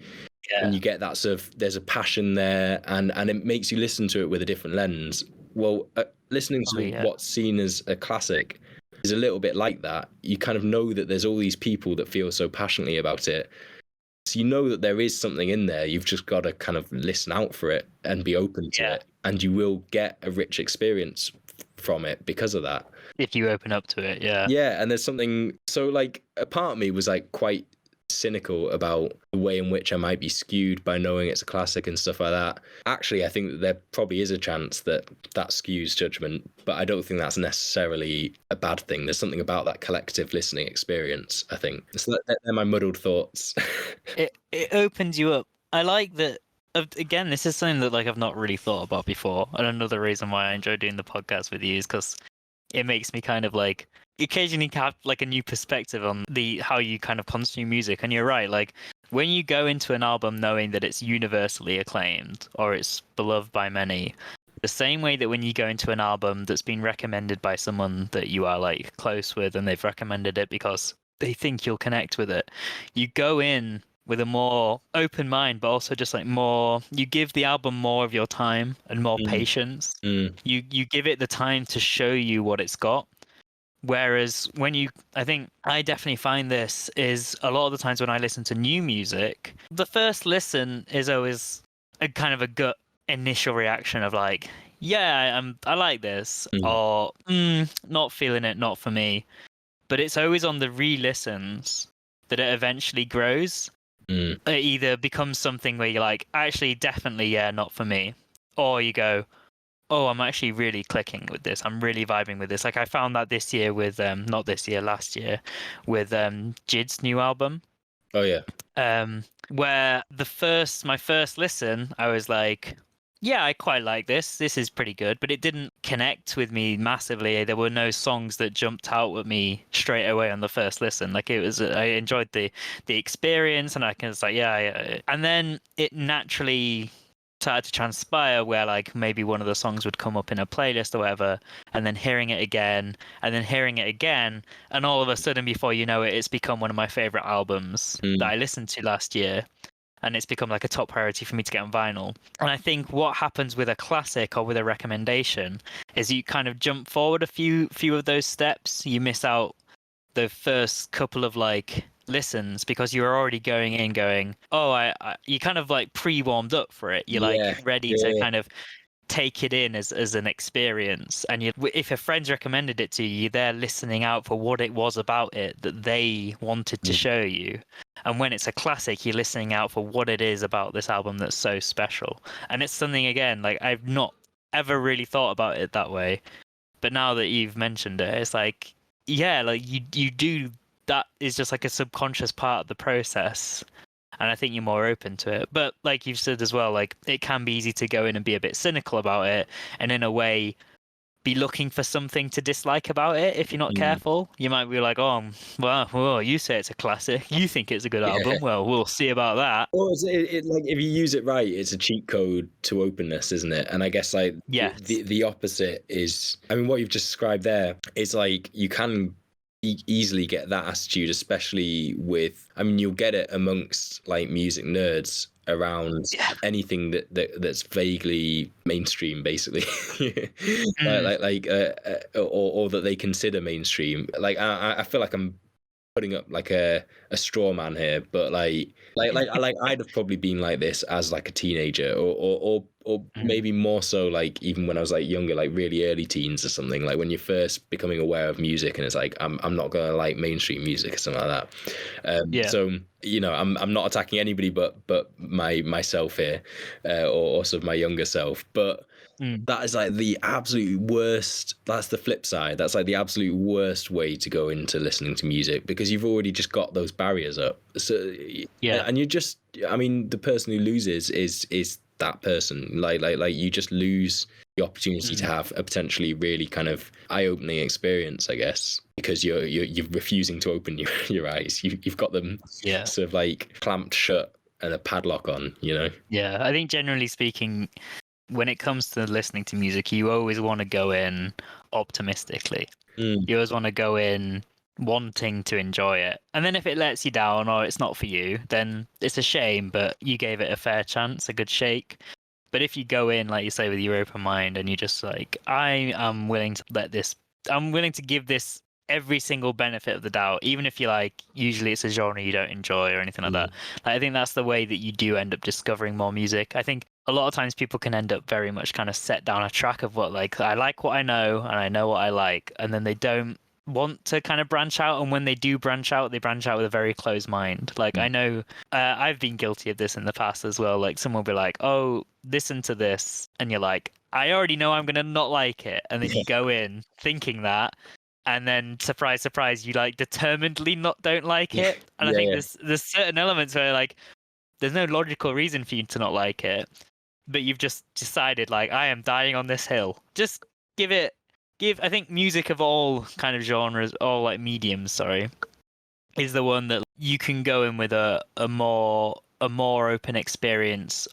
when you get that sort of, there's a passion there, and it makes you listen to it with a different lens. Well, listening to what's seen as a classic is a little bit like that. You kind of know that there's all these people that feel so passionately about it. So you know that there is something in there. You've just got to kind of listen out for it and be open to it. And you will get a rich experience from it because of that. If you open up to it, Yeah, and there's something... So, like, a part of me was, like, quite cynical about the way in which I might be skewed by knowing it's a classic and stuff like that. Actually, I think that there probably is a chance that skews judgment, but I don't think that's necessarily a bad thing. There's something about that collective listening experience, I think. So they're my muddled thoughts. It opens you up. I like that. Again, this is something that like I've not really thought about before, and another reason why I enjoy doing the podcast with you is because it makes me kind of like occasionally have like a new perspective on how you kind of consume music. And you're right, like when you go into an album knowing that it's universally acclaimed or it's beloved by many, the same way that when you go into an album that's been recommended by someone that you are like close with and they've recommended it because they think you'll connect with it, you go in with a more open mind, but also just like more, you give the album more of your time and more patience. You give it the time to show you what it's got. Whereas I think I definitely find this is a lot of the times when I listen to new music, the first listen is always a kind of a gut initial reaction of like, yeah, I like this, or not feeling it, not for me. But it's always on the re-listens that it eventually grows. It either becomes something where you're like, actually, definitely, yeah, not for me, or you go, oh, I'm actually really clicking with this. I'm really vibing with this. Like I found that this year with not this year, last year with Jid's new album. Oh yeah. Where my first listen, I was like, yeah, I quite like this. This is pretty good, but it didn't connect with me massively. There were no songs that jumped out at me straight away on the first listen. Like it was, I enjoyed the experience, and I was like, yeah. And then it naturally started to transpire where like maybe one of the songs would come up in a playlist or whatever, and then hearing it again, and then hearing it again, and all of a sudden, before you know it, it's become one of my favorite albums that I listened to last year, and it's become like a top priority for me to get on vinyl. And I think what happens with a classic or with a recommendation is you kind of jump forward a few of those steps. You miss out the first couple of like listens because you're already going in going, oh, you kind of like pre-warmed up for it. You're like ready to kind of take it in as an experience. And if a friend's recommended it to you, they're listening out for what it was about it that they wanted to show you. And when it's a classic, you're listening out for what it is about this album that's so special. And it's something, again, like I've not ever really thought about it that way. But now that you've mentioned it, it's like, yeah, like you do, that is just like a subconscious part of the process. And I think you're more open to it. But like you've said as well, like it can be easy to go in and be a bit cynical about it, and in a way be looking for something to dislike about it if you're not careful. You might be like, oh, well, you say it's a classic, you think it's a good album, well, we'll see about that. Or like if you use it right, it's a cheat code to openness, isn't it? And I guess like the opposite is, I mean, what you've just described there is like you can easily get that attitude, especially with, I mean, you'll get it amongst like music nerds around anything that's vaguely mainstream, basically. Or that they consider mainstream. Like I feel like I'm putting up like a straw man here, but like I'd have probably been like this as like a teenager, or maybe more so like even when I was like younger, like really early teens or something, like when you're first becoming aware of music and it's like I'm not gonna like mainstream music or something like that. So you know, I'm not attacking anybody but myself here, or sort of my younger self, but that is like the absolute worst. That's the flip side. That's like the absolute worst way to go into listening to music, because you've already just got those barriers up. So and you just, I mean, the person who loses is that person. Like you just lose the opportunity to have a potentially really kind of eye-opening experience, I guess, because you're refusing to open your eyes. You've got them sort of like clamped shut and a padlock on, you know. Yeah, I think generally speaking, when it comes to listening to music, you always want to go in optimistically. You always want to go in wanting to enjoy it. And then if it lets you down or it's not for you, then it's a shame, but you gave it a fair chance, a good shake. But if you go in, like you say, with your open mind and you just like, I am willing to give this every single benefit of the doubt, even if you like, usually it's a genre you don't enjoy or anything like that. Like, I think that's the way that you do end up discovering more music. I think a lot of times people can end up very much kind of set down a track of what, like, I like what I know and I know what I like, and then they don't want to kind of branch out, and when they do branch out, they branch out with a very closed mind. Like I know I've been guilty of this in the past as well. Like someone will be like, oh, listen to this, and you're like, I already know I'm gonna not like it, and then you go in thinking that, and then surprise you like determinedly don't like it. And I think there's certain elements where like there's no logical reason for you to not like it, but you've just decided like, I am dying on this hill. Just I think music of all kind of genres, all like mediums, is the one that you can go in with a more open experience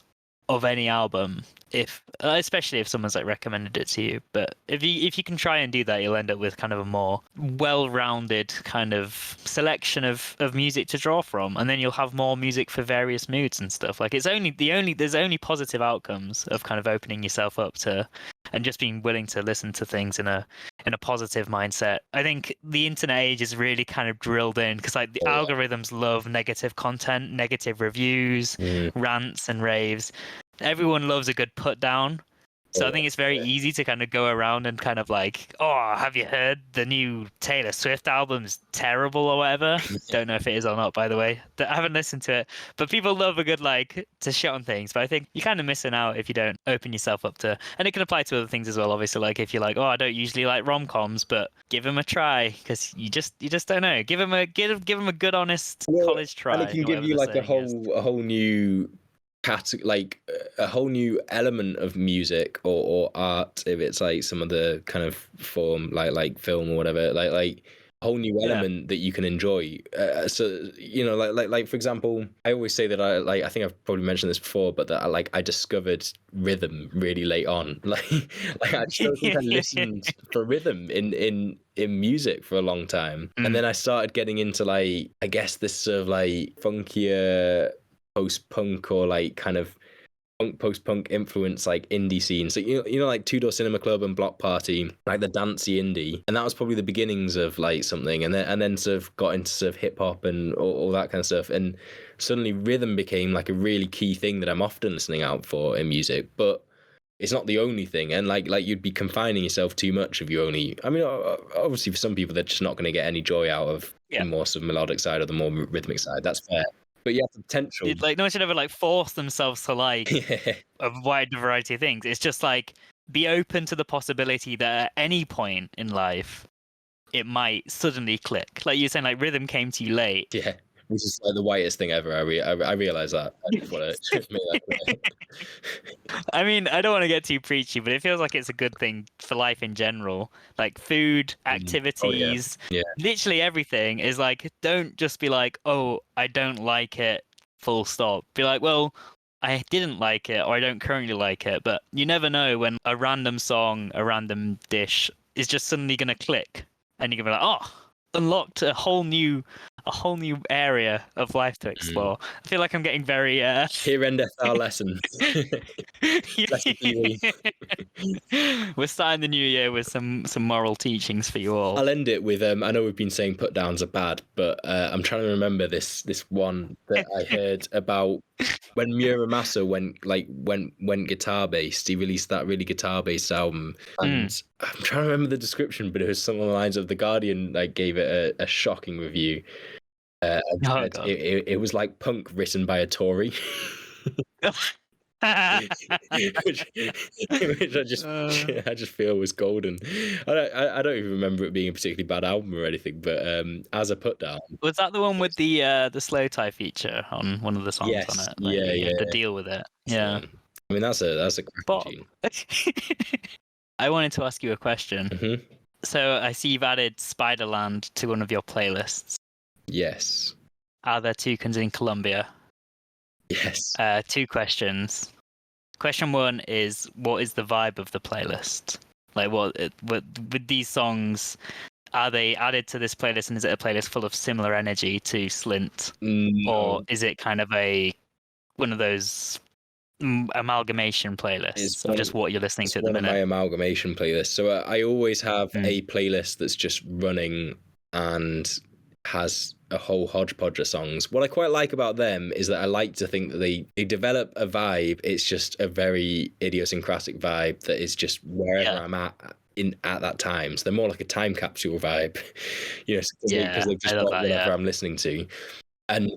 of any album, if especially if someone's like recommended it to you. But if you can try and do that, you'll end up with kind of a more well-rounded kind of selection of music to draw from, and then you'll have more music for various moods and stuff. Like there's only positive outcomes of kind of opening yourself up to and just being willing to listen to things in a positive mindset. I think the internet age is really kind of drilled in because like the algorithms love negative content, negative reviews, rants and raves. Everyone loves a good put down. So I think it's very easy to kind of go around and kind of like, oh, have you heard the new Taylor Swift album's terrible or whatever? Don't know if it is or not, by the way. I haven't listened to it. But people love a good like to shit on things. But I think you're kind of missing out if you don't open yourself up to, and it can apply to other things as well. Obviously, like if you're like, oh, I don't usually like rom-coms, but give them a try because you just don't know. Give them a good honest college try. And it can give you like a whole new like a whole new element of music or art, if it's like some of the kind of form like film or whatever, like a whole new element that you can enjoy. So you know, like for example, I always say that I think I've probably mentioned this before, but that I discovered rhythm really late on. Like I just don't think I listened for rhythm in music for a long time, and then I started getting into like, I guess, this sort of like funkier post-punk or like kind of post-punk influence, like indie scene. So you know like Two Door Cinema Club and Block Party, like the dancey indie, and that was probably the beginnings of like something, and then sort of got into sort of hip-hop and all that kind of stuff, and suddenly rhythm became like a really key thing that I'm often listening out for in music. But it's not the only thing, and like you'd be confining yourself too much if you only, I mean, obviously for some people they're just not going to get any joy out of the more sort of melodic side or the more rhythmic side. That's fair. But you have the potential. Like no one should ever like force themselves to like a wide variety of things. It's just like be open to the possibility that at any point in life it might suddenly click. Like you're saying, like rhythm came to you late. Yeah, which is like the whitest thing ever. I realize that. I just want to make that clear. I mean, I don't want to get too preachy, but it feels like it's a good thing for life in general. Like food, activities, literally everything is like, don't just be like, oh, I don't like it, full stop. Be like, well, I didn't like it or I don't currently like it, but you never know when a random song, a random dish is just suddenly going to click and you're going to be like, oh, unlocked a whole new area of life to explore. I feel like I'm getting very here endeth our lesson. We're starting the new year with some moral teachings for you all. I'll end it with I know we've been saying put downs are bad, but I'm trying to remember this one that I heard about when Muramasa went guitar based. He released that really guitar based album, and I'm trying to remember the description, but it was something along the lines of The Guardian like gave it a shocking review. It was like punk written by a Tory. which I just feel was golden. I don't even remember it being a particularly bad album or anything, but as a put down. Was that the one with the slow tie feature on one of the songs on it? Like, you have to deal with it. Yeah. I mean that's a cracking tune. I wanted to ask you a question. Mm-hmm. So I see you've added Spiderland to one of your playlists. Yes. Are there toucans in Colombia? Yes. 2 questions. Question 1 is, what is the vibe of the playlist? Like, what with these songs, are they added to this playlist, and is it a playlist full of similar energy to Slint, or is it kind of one of those amalgamation playlists of just what you're listening to at the minute? One of my amalgamation playlists. So I always have a playlist that's just running and has a whole hodgepodge of songs. What I quite like about them is that I like to think that they develop a vibe. It's just a very idiosyncratic vibe that is just wherever I'm at that time. So they're more like a time capsule vibe, you know, because they've just got whatever I'm listening to. And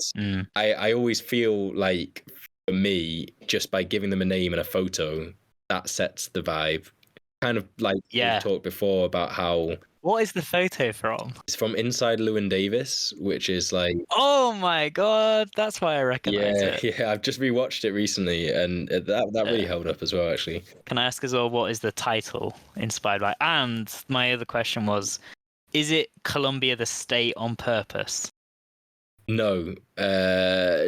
I always feel like, for me, just by giving them a name and a photo, that sets the vibe. Kind of like we've talked before about how... What is the photo from? It's from Inside Llewyn Davis, which is like... Oh my god, that's why I recognize it. Yeah, I've just rewatched it recently, and that really held up as well, actually. Can I ask as well, what is the title inspired by? And my other question was, is it Colombia the state on purpose? No.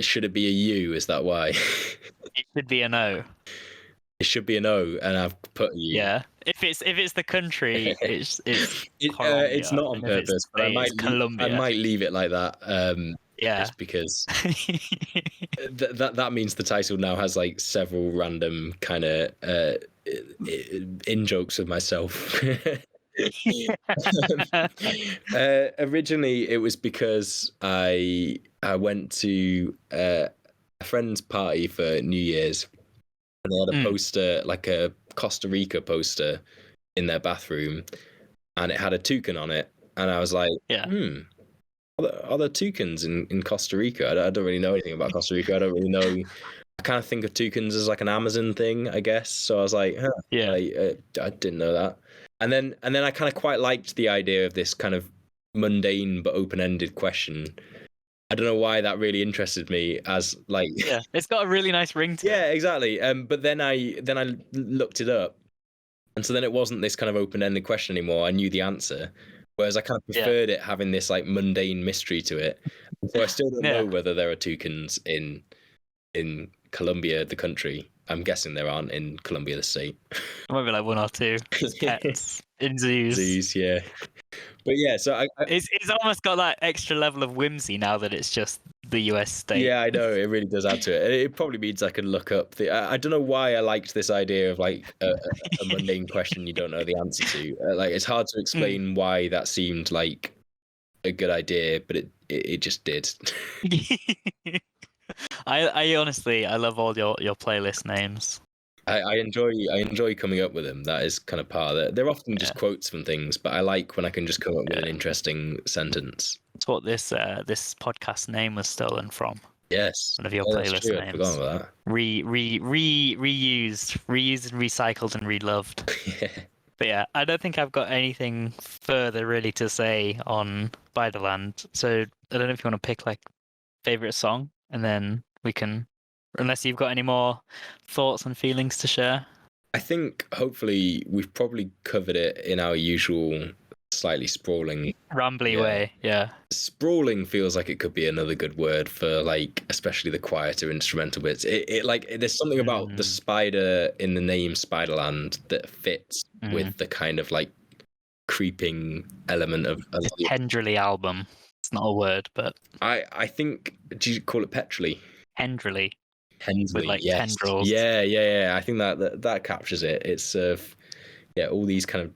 Should it be a U? Is that why? It should be a no. It should be an O, and I've put a U. Yeah. If it's the country, it's It's Colombia. not on And if it's purpose, but I Spain, might it's Colombia. I might leave it like that. Yeah. Just because that means the title now has like several random kind of in jokes of myself. Originally, it was because I went to a friend's party for New Year's, and they had a poster, like a Costa Rica poster, in their bathroom, and it had a toucan on it, and I was like, Yeah. Are there toucans in Costa Rica? I don't really know anything about Costa Rica. I don't really know. I kind of think of toucans as like an Amazon thing, I guess. So I was like, Yeah. I didn't know that. And then I kind of quite liked the idea of this kind of mundane but open-ended question. I don't know why that really interested me, as like Yeah, it's got a really nice ring to it. yeah, exactly. But then I looked it up, and so then it wasn't this kind of open-ended question anymore. I knew the answer, whereas I kind of preferred it having this like mundane mystery to it. So I still don't know whether there are toucans in Colombia, the country. I'm guessing there aren't in Colombia, the state. There might be like one or two pets in zoos. Zoos, yeah. But yeah, so It's almost got that extra level of whimsy now that it's just the US state. Yeah, I know, it really does add to it. It probably means I can look up I don't know why I liked this idea of like a mundane question you don't know the answer to. Like, it's hard to explain why that seemed like a good idea, but it just did. I honestly, I love all your playlist names. I enjoy coming up with them. That is kind of part of it. They're often just quotes from things, but I like when I can just come up with an interesting sentence. That's what this podcast name was stolen from. Yes. One of your playlist names. I forgot about that. Reused and recycled and reloved. Yeah. But yeah, I don't think I've got anything further really to say on Spiderland. So I don't know if you want to pick like favorite song, and then we can, unless you've got any more thoughts and feelings to share. I think hopefully we've probably covered it in our usual slightly sprawling, rambly way. Yeah. Sprawling feels like it could be another good word for like, especially the quieter instrumental bits. It like, there's something about the spider in the name Spiderland that fits with the kind of like creeping element of the Tendrily album. It's not a word, but I think, do you call it petrally? Hensley. Hensley, with like yes. tendrils. Yeah. I think that captures it. It's all these kind of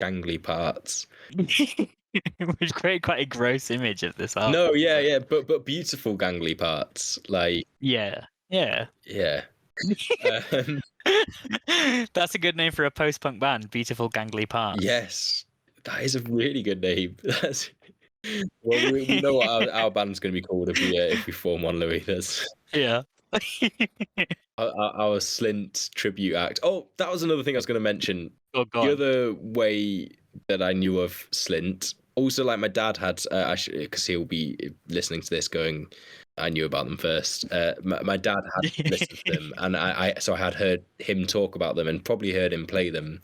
gangly parts. Which create quite a gross image of this album. No, yeah, but beautiful gangly parts. Like yeah. That's a good name for a post-punk band. Beautiful gangly parts. Yes, that is a really good name. Well, we know what our band's going to be called if we form one, Louis. Yeah. Our Slint tribute act. Oh, that was another thing I was going to mention. Oh, God. The other way that I knew of Slint, also like my dad had, because he'll be listening to this going, I knew about them first. My dad had listened to them, and I had heard him talk about them and probably heard him play them,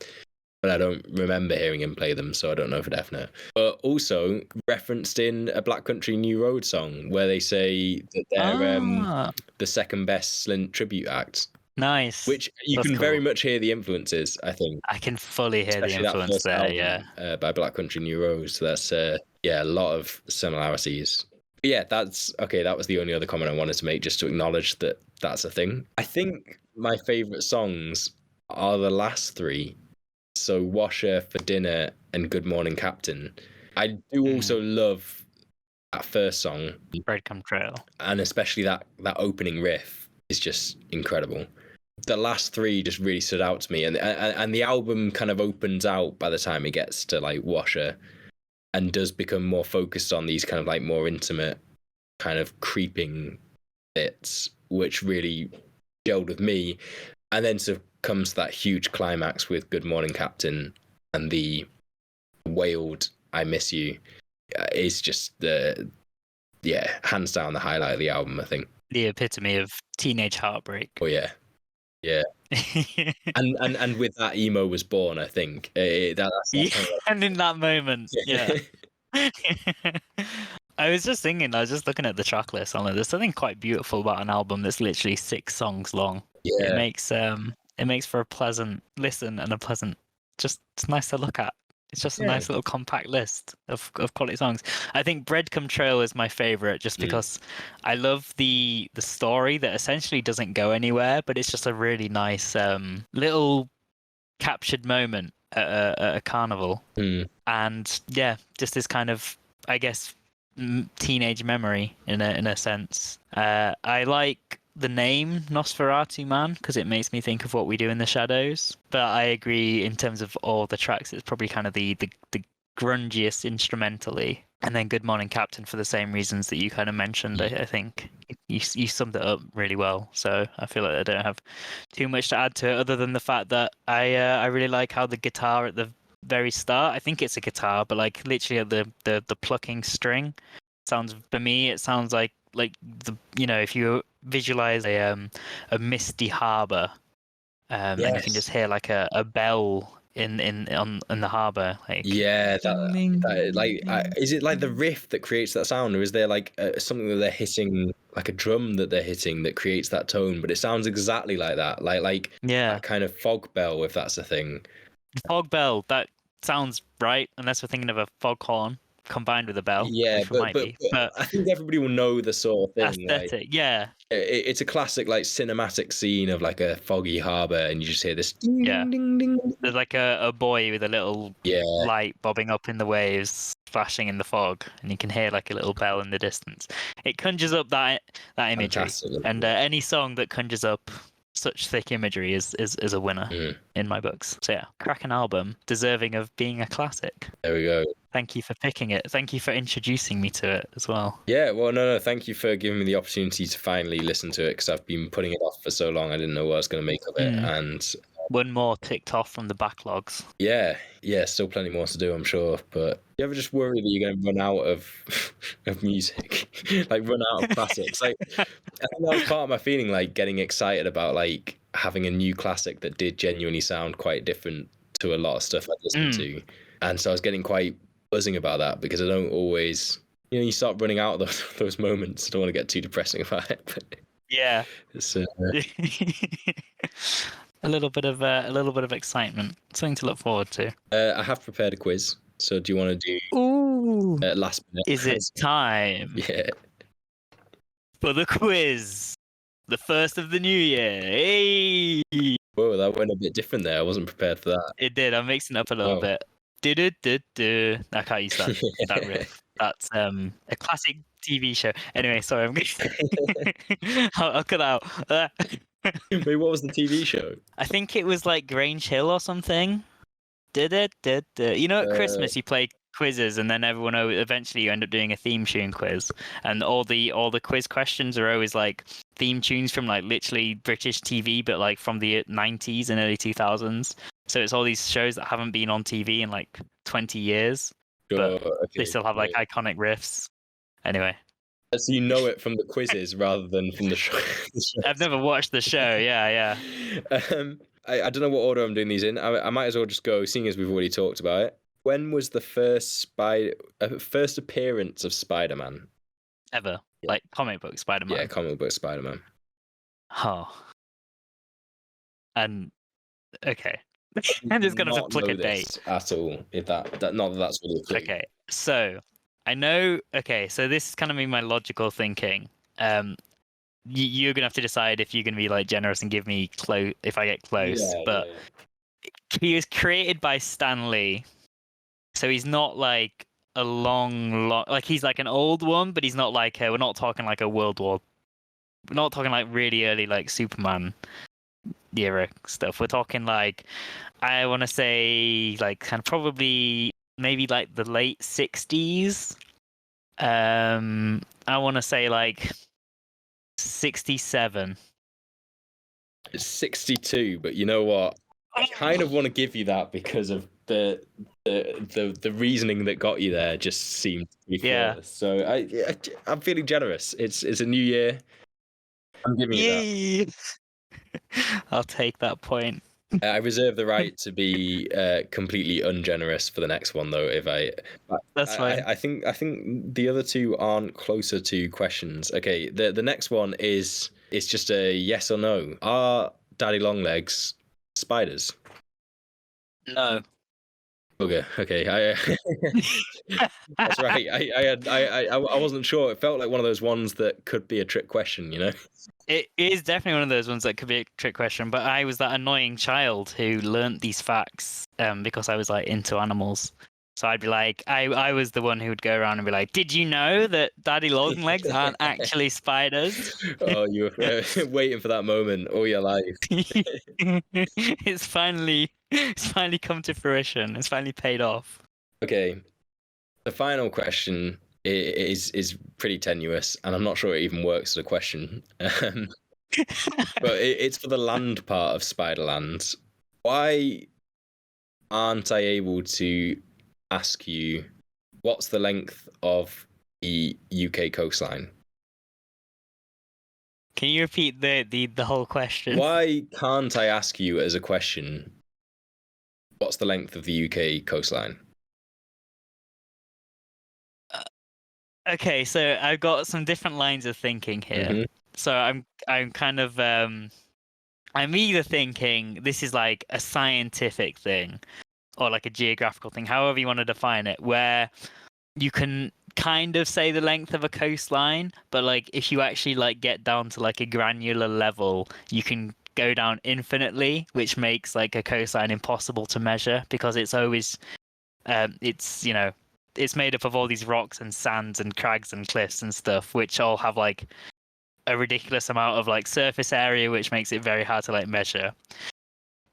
but I don't remember hearing him play them, so I don't know for definite. But also referenced in a Black Country New Road song where they say that they're the second best Slint tribute act. Nice. Which you can very much hear the influences, I think. I can fully hear the influence there, album, by Black Country New Road. So that's a lot of similarities. But yeah, that was the only other comment I wanted to make, just to acknowledge that that's a thing. I think my favourite songs are the last three. So Washer, For Dinner, and Good Morning Captain. I do also love that first song. Breadcrumb Trail. And especially that opening riff is just incredible. The last three just really stood out to me, and the album kind of opens out by the time it gets to like Washer, and does become more focused on these kind of like more intimate, kind of creeping bits, which really gelled with me. And then comes that huge climax with Good Morning Captain, and the wailed I Miss You is just hands down the highlight of the album, I think. The epitome of teenage heartbreak. Oh yeah. and with that, emo was born, I think. And in that moment, yeah. I I was just thinking, I was just looking at the track list. There's something quite beautiful about an album that's literally 6 songs long. Yeah, It makes for a pleasant listen and a pleasant, just it's nice to look at. It's just a Yeah. nice little compact list of quality songs. I think Breadcrumb Trail is my favorite just because I love the story that essentially doesn't go anywhere, but it's just a really nice little captured moment at a carnival. And yeah, just this kind of, I guess, teenage memory in a sense. I like the name Nosferatu Man because it makes me think of What We Do in the Shadows. But I agree in terms of all the tracks, it's probably kind of the grungiest instrumentally. And then Good Morning Captain for the same reasons that you kind of mentioned. I think you summed it up really well. So I feel like I don't have too much to add to it other than the fact that I really like how the guitar at the very start, I think it's a guitar, but like literally at the plucking string sounds, for me it sounds like the, you know, if you visualize a misty harbor, and you can just hear like a bell in the harbor, like yeah. ding, Is it like the riff that creates that sound, or is there like something that they're hitting, like a drum that they're hitting that creates that tone? But it sounds exactly like that, like yeah, that kind of fog bell, if that's a thing. fog bell. That sounds right, unless we're thinking of a foghorn combined with a bell, Yeah, which we might be. But I think everybody will know the sort of thing. Like, aesthetic, yeah, it's a classic like cinematic scene of like a foggy harbor, and you just hear this ding yeah. ding ding ding. There's like a buoy with a little Yeah, light bobbing up in the waves, flashing in the fog, and you can hear like a little bell in the distance. It conjures up that imagery, fantastic. and any song that conjures up such thick imagery is a winner in my books. So yeah, cracking album, deserving of being a classic. There we go. Thank you for picking it. Thank you for introducing me to it as well. Yeah, well, no, thank you for giving me the opportunity to finally listen to it, because I've been putting it off for so long. I didn't know what I was going to make of it, and one more ticked off from the backlogs. Yeah, still plenty more to do, I'm sure. But you ever just worry that you're going to run out of music, like run out of classics? Like, I think that was part of my feeling, like getting excited about like having a new classic that did genuinely sound quite different to a lot of stuff I'd listened to, and so I was getting quite buzzing about that, because I don't always, you start running out of those moments. I don't want to get too depressing about it, but yeah, it's a little bit of excitement, something to look forward to. I have prepared a quiz, so do you want to do last minute? Is it time? Yeah. For the quiz, the first of the new year. Hey! Whoa, that went a bit different there. I wasn't prepared for that. It did. I'm mixing up a little bit. Do. I can't use that riff. That's a classic TV show. Anyway, sorry, I'll cut out. Wait, what was the TV show? I think it was like Grange Hill or something. You know, at Christmas you play quizzes, and then eventually you end up doing a theme tune quiz, and all the quiz questions are always like theme tunes from like literally British TV, but like from the 90s and early 2000s. So it's all these shows that haven't been on TV in like 20 years, but they still have like iconic riffs. Anyway. So you know it from the quizzes rather than from the show. I've never watched the show. Yeah. I don't know what order I'm doing these in. I might as well just go, seeing as we've already talked about it. When was the first appearance of Spider-Man? Ever? Yeah. Like comic book Spider-Man? Yeah, comic book Spider-Man. Oh. And okay. I'm just gonna have to pluck a date at all. If that's really a clue. Okay, so I know. Okay, so this is kind of my logical thinking. You're gonna have to decide if you're gonna be like generous and give me close if I get close. But he was created by Stan Lee, so he's not like a long like he's like an old one, but he's not like we're not talking like a World War. We're not talking like really early like Superman era stuff. We're talking like, I want to say like kind of probably maybe like the late 60s. I want to say like 67. It's 62, but you know what? I kind of want to give you that because of the reasoning that got you there just seemed to be flawless. So I'm feeling generous. It's a new year. I'm giving you that. I'll take that point. I reserve the right to be completely ungenerous for the next one, though. That's fine. I think the other two aren't closer to questions. Okay, the next one is just a yes or no. Are daddy long legs spiders? No. Okay. That's right. I wasn't sure. It felt like one of those ones that could be a trick question, you know? It is definitely one of those ones that could be a trick question, but I was that annoying child who learnt these facts because I was like into animals. So I'd be like, I was the one who would go around and be like, did you know that daddy long legs aren't actually spiders? Oh, you were waiting for that moment all your life. It's finally come to fruition. It's finally paid off. Okay, the final question is pretty tenuous, and I'm not sure it even works as a question. But it's for the land part of Spiderland. Why aren't I able to ask you what's the length of the UK coastline? Can you repeat the whole question? Why can't I ask you as a question what's the length of the UK coastline? Okay, so I've got some different lines of thinking here. Mhm. So I'm kind of I'm either thinking this is like a scientific thing or like a geographical thing, however you want to define it, where you can kind of say the length of a coastline, but like if you actually like get down to like a granular level, you can go down infinitely, which makes like a coastline impossible to measure because it's always it's, you know, it's made up of all these rocks and sands and crags and cliffs and stuff, which all have like a ridiculous amount of like surface area, which makes it very hard to like measure.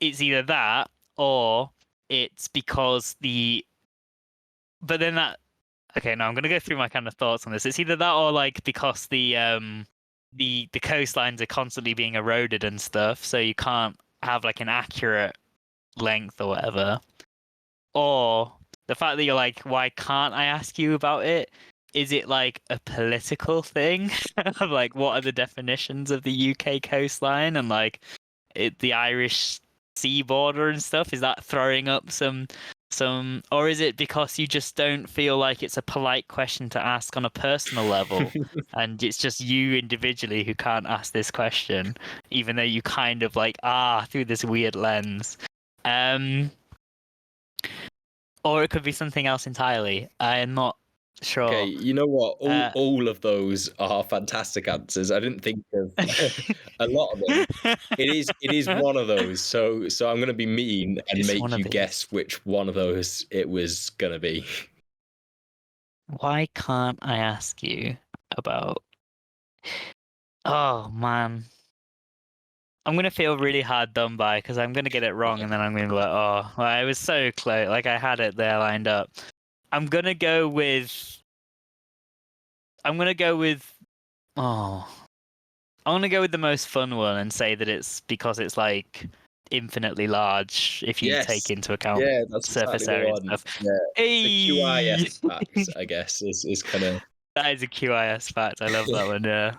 It's either that or it's because but then that, okay, now I'm gonna go through my kind of thoughts on this. It's either that or like because the coastlines are constantly being eroded and stuff, so you can't have like an accurate length or whatever. Or the fact that you're like, why can't I ask you about it? Is it like a political thing? Of like, what are the definitions of the UK coastline and like the Irish sea border and stuff? Is that throwing up some, or is it because you just don't feel like it's a polite question to ask on a personal level, and it's just you individually who can't ask this question, even though you kind of like through this weird lens. Or it could be something else entirely. I am not sure. Okay, you know what? All of those are fantastic answers. I didn't think of a lot of them. It is one of those. So I'm gonna be mean and It's make one of you these. guess which one of those it was gonna be. Why can't I ask you about? Oh man, I'm gonna feel really hard done by because I'm gonna get it wrong and then I'm gonna be like, oh, well, I was so close. Like I had it there lined up. I'm gonna go with. I'm gonna go with the most fun one and say that it's because it's like infinitely large if you Yes. take into account Yeah, that's surface exactly the area one. and stuff. Yeah. Hey! The QIS facts, I guess, is kind of. That is a QIS fact. I love that one. Yeah.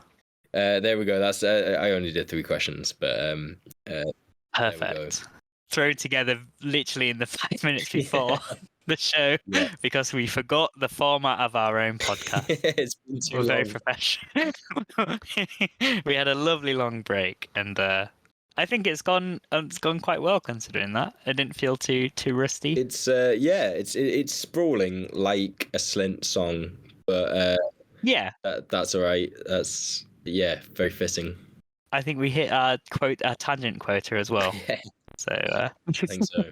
There we go. That's I only did 3 questions, but Perfect. Thrown together literally in the 5 minutes before the show because we forgot the format of our own podcast. It's been too We're very long. professional. We had a lovely long break, and I think it's gone quite well considering that. I didn't feel too rusty. It's it's sprawling like a Slint song, but that's all right. That's very fitting. I think we hit our tangent quota as well. So I think so.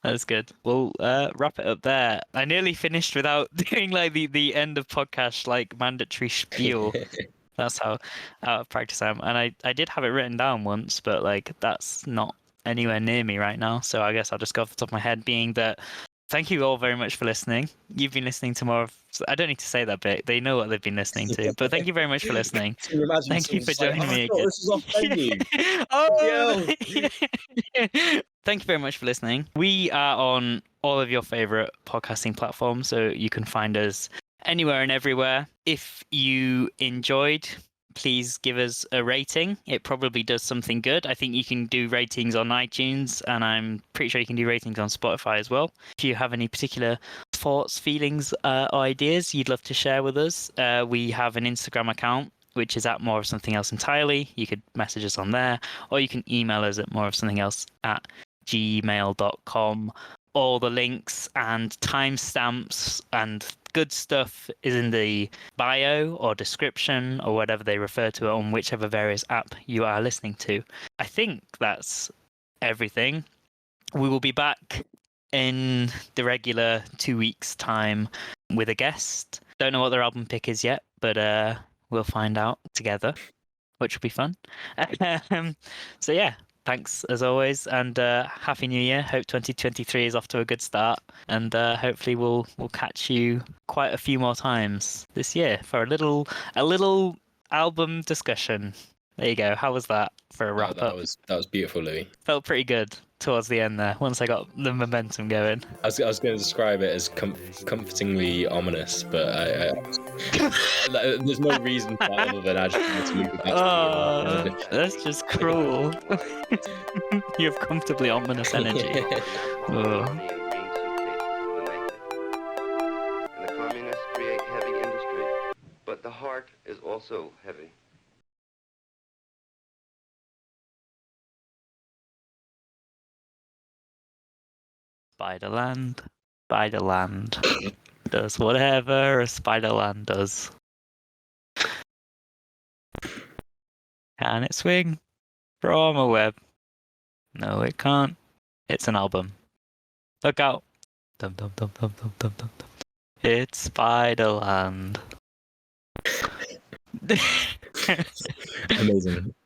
That's good. We'll wrap it up there. I nearly finished without doing like the end of podcast like mandatory spiel. That's how out of practice I am. And I did have it written down once, but like that's not anywhere near me right now. So I guess I'll just go off the top of my head, being that thank you all very much for listening. You've been listening to more of... I don't need to say that bit. They know what they've been listening to. But thank you very much for listening. Can you imagine Thank you for joining me again. This is off venue. Thank you very much for listening. We are on all of your favorite podcasting platforms, so you can find us anywhere and everywhere. If you enjoyed, please give us a rating. It probably does something good. I think you can do ratings on iTunes, and I'm pretty sure you can do ratings on Spotify as well. If you have any particular thoughts, feelings, or ideas you'd love to share with us, we have an Instagram account, which is at More of Something Else Entirely. You could message us on there, or you can email us at moreofsomethingelse@gmail.com. All the links and timestamps and good stuff is in the bio or description or whatever they refer to it on whichever various app you are listening to. I think that's everything. We will be back in the regular 2 weeks' time with a guest. Don't know what their album pick is yet, but we'll find out together, which will be fun. So yeah, thanks as always, and Happy New Year. Hope 2023 is off to a good start, and hopefully we'll catch you quite a few more times this year for a little album discussion. There you go. How was that for a wrap up? That was beautiful, Louis. Felt pretty good towards the end there, once I got the momentum going. I was going to describe it as comfortingly ominous, but there's no reason for that other than I just wanted to move it back. Oh, that's just cruel. You have comfortably ominous energy. Oh. And the communists create heavy industry, but the heart is also heavy. Spiderland. Spiderland does whatever a Spiderland does. Can it swing from a web? No, it can't. It's an album. Look out. Dum dum dum dum dum dum dum dum. It's Spiderland. Amazing.